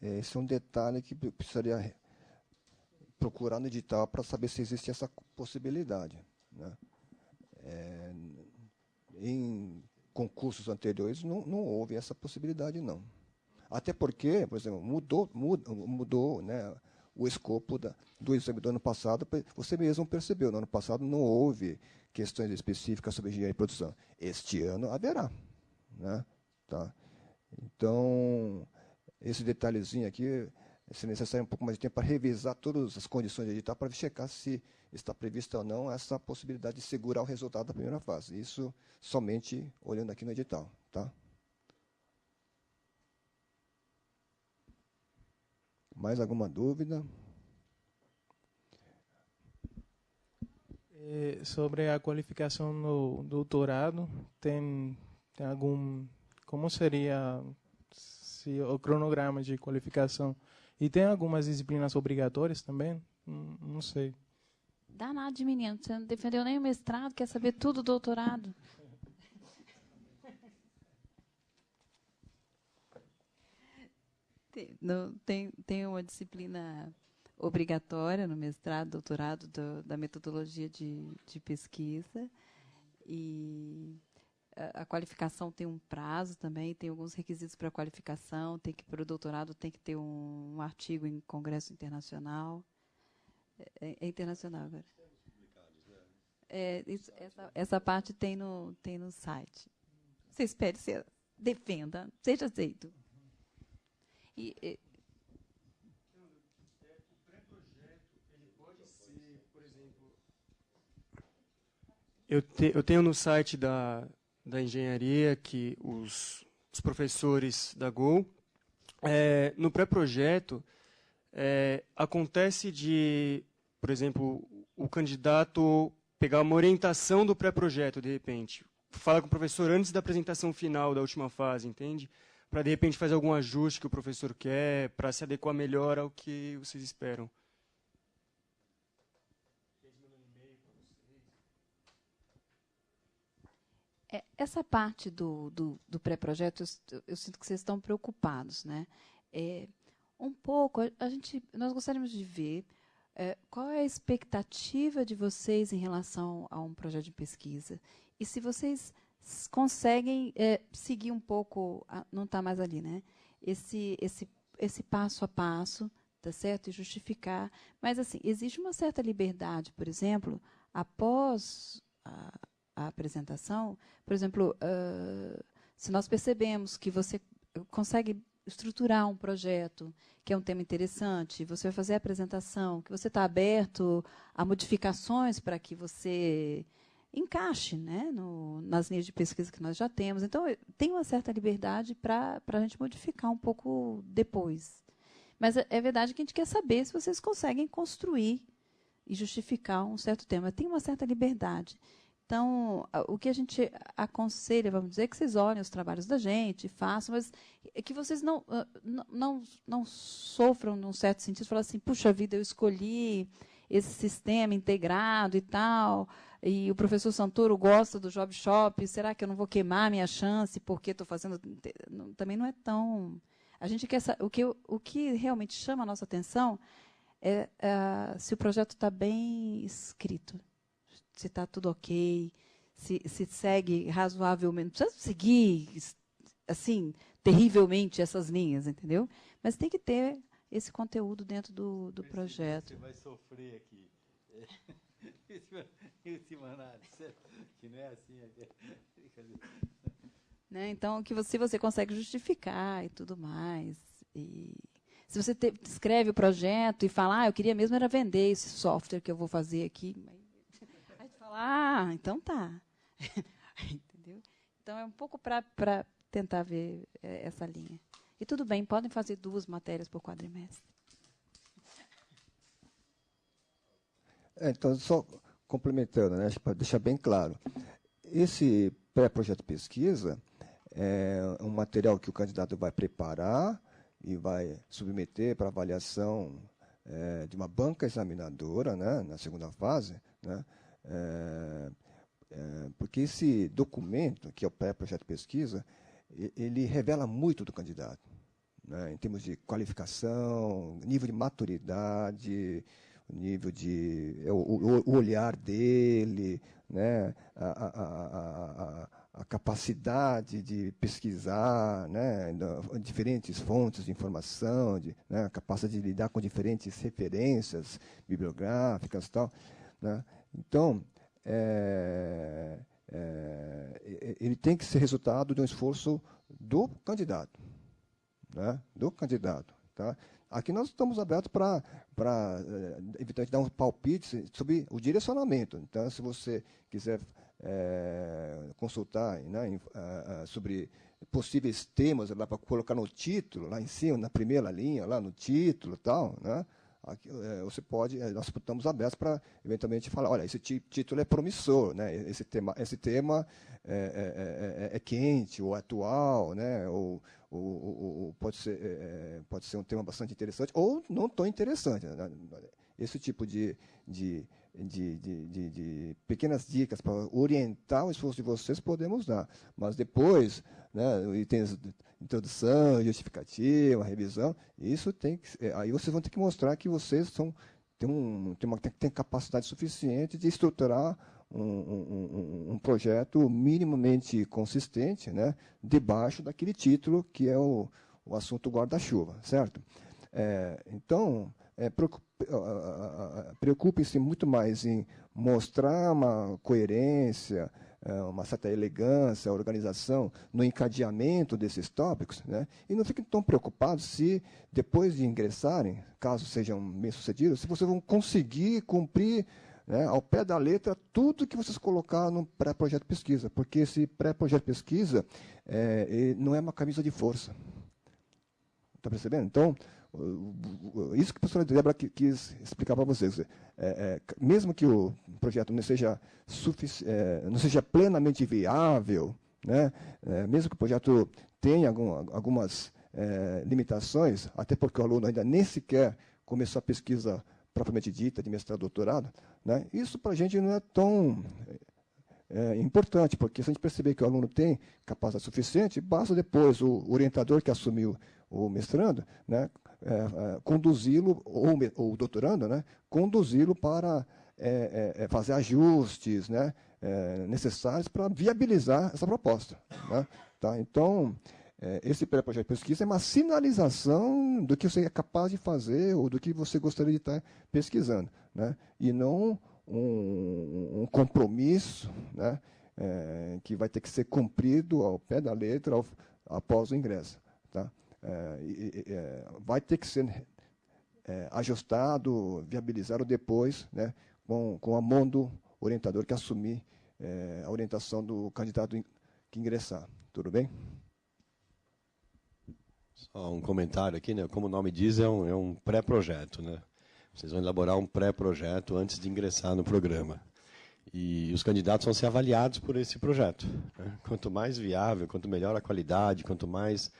Esse é um detalhe que precisaria procurar no edital para saber se existe essa possibilidade, né? Em concursos anteriores não houve essa possibilidade, não. Até porque, por exemplo, mudou, né, o escopo do exame do ano passado. Você mesmo percebeu, no ano passado não houve questões específicas sobre engenharia e produção. Este ano haverá, né? Tá? Então, esse detalhezinho aqui, se necessário um pouco mais de tempo para revisar todas as condições de edital, para checar se está prevista ou não essa possibilidade de segurar o resultado da primeira fase. Isso somente olhando aqui no edital. Tá? Mais alguma dúvida? Sobre a qualificação no doutorado, tem algum... Como seria o cronograma de qualificação? E tem algumas disciplinas obrigatórias também? Não sei. Danado de menino, você não defendeu nem o mestrado, quer saber tudo do doutorado. Tem uma disciplina obrigatória no mestrado, doutorado, da metodologia de pesquisa. E a qualificação tem um prazo também, tem alguns requisitos para a qualificação, para o doutorado tem que ter um artigo em congresso internacional. É internacional agora. Essa parte tem no site. Você espere, você defenda, seja aceito. O pré-projeto, ele pode ser, por exemplo... Eu tenho no site da engenharia que os professores da GOL, no pré-projeto, acontece de, por exemplo, o candidato pegar uma orientação do pré-projeto, de repente. Fala com o professor antes da apresentação final da última fase, entende? Para, de repente, fazer algum ajuste que o professor quer, para se adequar melhor ao que vocês esperam. Essa parte do pré-projeto, eu sinto que vocês estão preocupados, né? Um pouco, nós gostaríamos de ver qual é a expectativa de vocês em relação a um projeto de pesquisa. E se vocês conseguem seguir um pouco, não está mais ali, né? Esse passo a passo, tá certo? E justificar. Mas, assim, existe uma certa liberdade, por exemplo, após a apresentação, por exemplo, se nós percebemos que você consegue estruturar um projeto, que é um tema interessante, você vai fazer a apresentação, que você está aberto a modificações para que você encaixe, né, nas linhas de pesquisa que nós já temos. Então, tem uma certa liberdade para a gente modificar um pouco depois. Mas é verdade que a gente quer saber se vocês conseguem construir e justificar um certo tema. Tem uma certa liberdade. Então, o que a gente aconselha, vamos dizer, é que vocês olhem os trabalhos da gente, façam, mas que vocês não sofram, num certo sentido, falar assim, puxa vida, eu escolhi esse sistema integrado e tal, e o professor Santoro gosta do Job Shop, será que eu não vou queimar a minha chance porque estou fazendo... Também não é tão... A gente quer o que realmente chama a nossa atenção é se o projeto está bem escrito, se está tudo ok, se segue razoavelmente. Não precisa seguir assim, terrivelmente essas linhas, entendeu? Mas tem que ter esse conteúdo dentro do projeto. Você vai sofrer aqui. Última análise, que não é assim. Né? Então, se você consegue justificar e tudo mais. E se você escreve o projeto e fala, eu queria mesmo era vender esse software que eu vou fazer aqui. Aí você fala, então tá. Entendeu? Então, é um pouco para tentar ver essa linha. E tudo bem, podem fazer 2 matérias por quadrimestre. Então, só complementando, né, para deixar bem claro, esse pré-projeto de pesquisa é um material que o candidato vai preparar e vai submeter para avaliação de uma banca examinadora, né, na segunda fase, né, porque esse documento, que é o pré-projeto de pesquisa, ele revela muito do candidato, né, em termos de qualificação, nível de maturidade, nível de o olhar dele, né, a capacidade de pesquisar, né, diferentes fontes de informação, né, a capacidade de lidar com diferentes referências bibliográficas e tal, né. Então, ele tem que ser resultado de um esforço do candidato, né, do candidato, tá? Aqui nós estamos abertos para evitar dar um palpite sobre o direcionamento. Então, se você quiser consultar, né, sobre possíveis temas lá para colocar no título, lá em cima, na primeira linha, lá no título e tal, né, aqui, você pode, nós estamos abertos para eventualmente falar, olha, esse título é promissor, né, esse tema é quente ou atual, né, ou pode ser um tema bastante interessante ou não tão interessante, né? Esse tipo de pequenas dicas para orientar o esforço de vocês podemos dar, mas depois, né, itens de introdução, justificativa, revisão, isso tem que, aí vocês vão ter que mostrar que vocês têm capacidade suficiente de estruturar um projeto minimamente consistente, né, debaixo daquele título que é o assunto guarda-chuva, certo? Então, preocupem-se muito mais em mostrar uma coerência, uma certa elegância, organização no encadeamento desses tópicos, né? E não fiquem tão preocupados se, depois de ingressarem, caso sejam bem-sucedidos, se vocês vão conseguir cumprir, né, ao pé da letra tudo que vocês colocaram no pré-projeto de pesquisa, porque esse pré-projeto de pesquisa não é uma camisa de força. Está percebendo? Então, isso que a professora Débora quis explicar para vocês. Mesmo que o projeto não seja plenamente viável, né, mesmo que o projeto tenha algumas limitações, até porque o aluno ainda nem sequer começou a pesquisa propriamente dita, de mestrado, doutorado, né, isso para a gente não é tão importante, porque se a gente perceber que o aluno tem capacidade suficiente, basta depois o orientador que assumiu o mestrando, né, conduzi-lo, ou o doutorando, né, conduzi-lo para fazer ajustes, né, necessários para viabilizar essa proposta, né, tá? Então, esse pré-projeto de pesquisa é uma sinalização do que você é capaz de fazer ou do que você gostaria de estar pesquisando, né, e não um compromisso, né, que vai ter que ser cumprido ao pé da letra após o ingresso. Tá? Vai ter que ser ajustado, viabilizado depois, né, com a mão do orientador que assumir a orientação do candidato que ingressar. Tudo bem? Só um comentário aqui, né? Como o nome diz, é um pré-projeto, né? Vocês vão elaborar um pré-projeto antes de ingressar no programa. E os candidatos vão ser avaliados por esse projeto, né? Quanto mais viável, quanto melhor a qualidade, quanto mais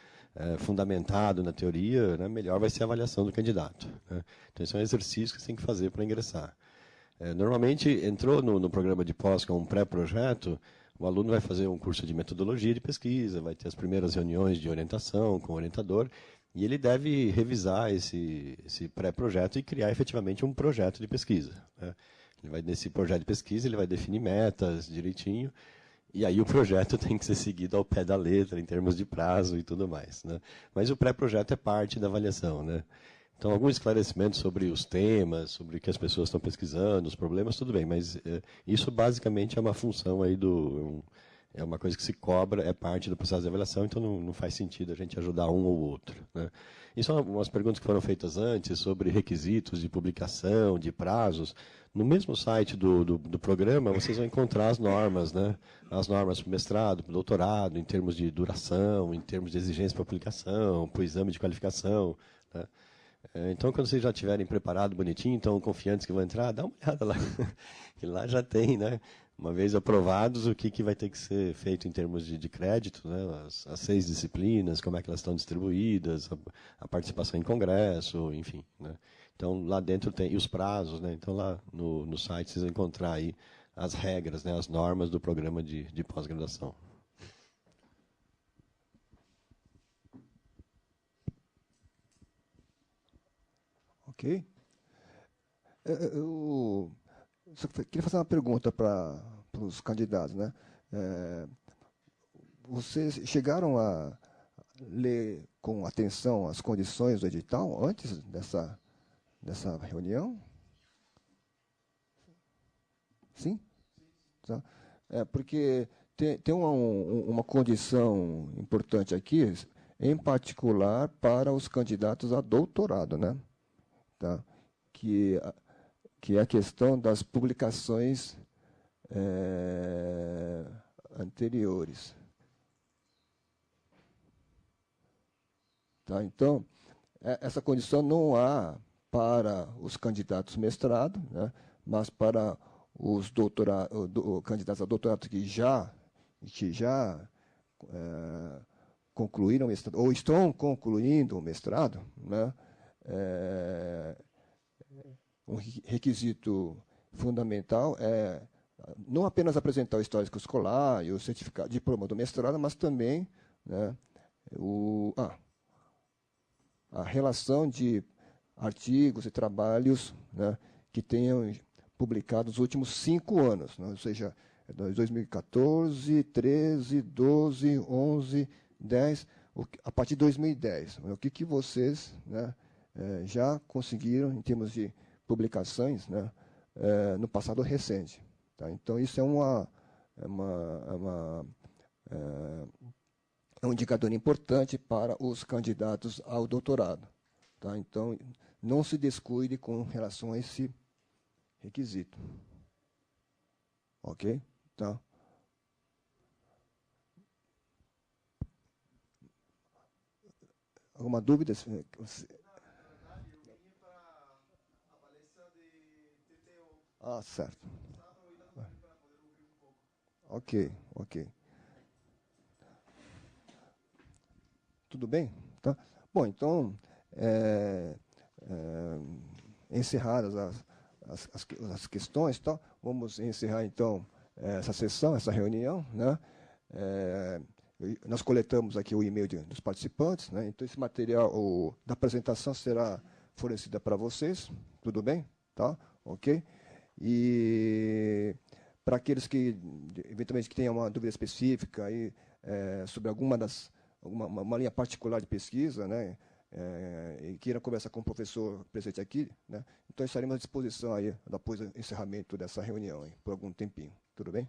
fundamentado na teoria, né, melhor vai ser a avaliação do candidato, né? Então, esse é um exercício que você tem que fazer para ingressar. Normalmente, entrou no programa de pós com um pré-projeto, o aluno vai fazer um curso de metodologia de pesquisa, vai ter as primeiras reuniões de orientação com o orientador, e ele deve revisar esse pré-projeto e criar efetivamente um projeto de pesquisa, né? Nesse projeto de pesquisa, ele vai definir metas direitinho, e aí o projeto tem que ser seguido ao pé da letra, em termos de prazo e tudo mais, né? Mas o pré-projeto é parte da avaliação, né? Então, algum esclarecimento sobre os temas, sobre o que as pessoas estão pesquisando, os problemas, tudo bem, mas isso basicamente é uma função aí é uma coisa que se cobra, é parte do processo de avaliação, então não faz sentido a gente ajudar um ou outro, né? E são umas perguntas que foram feitas antes sobre requisitos de publicação, de prazos. No mesmo site do programa, vocês vão encontrar as normas, né? As normas para o mestrado, para o doutorado, em termos de duração, em termos de exigência para publicação, para o exame de qualificação, né? Então, quando vocês já estiverem preparados, bonitinho, então confiantes que vão entrar, dá uma olhada lá. Que lá já tem, né? Uma vez aprovados, o que vai ter que ser feito em termos de crédito, né? As 6 disciplinas, como é que elas estão distribuídas, a participação em congresso, enfim, né? Então, lá dentro tem e os prazos, né? Então, lá no site vocês vão encontrar aí as regras, né? As normas do programa de pós-graduação. Ok? Eu só queria fazer uma pergunta para os candidatos, né? Vocês chegaram a ler com atenção as condições do edital antes dessa reunião? Sim? Tá. Porque tem uma condição importante aqui, em particular para os candidatos a doutorado, né? Tá? Que é a questão das publicações anteriores. Tá? Então, essa condição não há para os candidatos mestrado, né? Mas para os candidatos a doutorado que já concluíram o mestrado, ou estão concluindo o mestrado, né? Um requisito fundamental é não apenas apresentar o histórico escolar e o certificado de diploma do mestrado, mas também, né, a relação de artigos e trabalhos, né, que tenham publicado nos últimos 5 anos, né, ou seja, 2014, 13, 12, 11, 10, a partir de 2010. O que vocês, né, já conseguiram em termos de publicações, né, no passado recente. Tá? Então, isso é um indicador importante para os candidatos ao doutorado. Tá? Então, não se descuide com relação a esse requisito. Ok? Tá? Alguma dúvida? Ah, certo. Ok. Tudo bem? Tá? Bom, então, encerradas as questões, tá? Vamos encerrar, então, essa sessão, essa reunião, né? Nós coletamos aqui o e-mail dos participantes, né? Então, esse material da apresentação será fornecido para vocês, tudo bem? Tá? Ok? E para aqueles que, eventualmente, que tenham uma dúvida específica aí, sobre uma linha particular de pesquisa, né, e queira conversar com o professor presente aqui, né, então estaremos à disposição aí, depois do encerramento dessa reunião, aí, por algum tempinho. Tudo bem?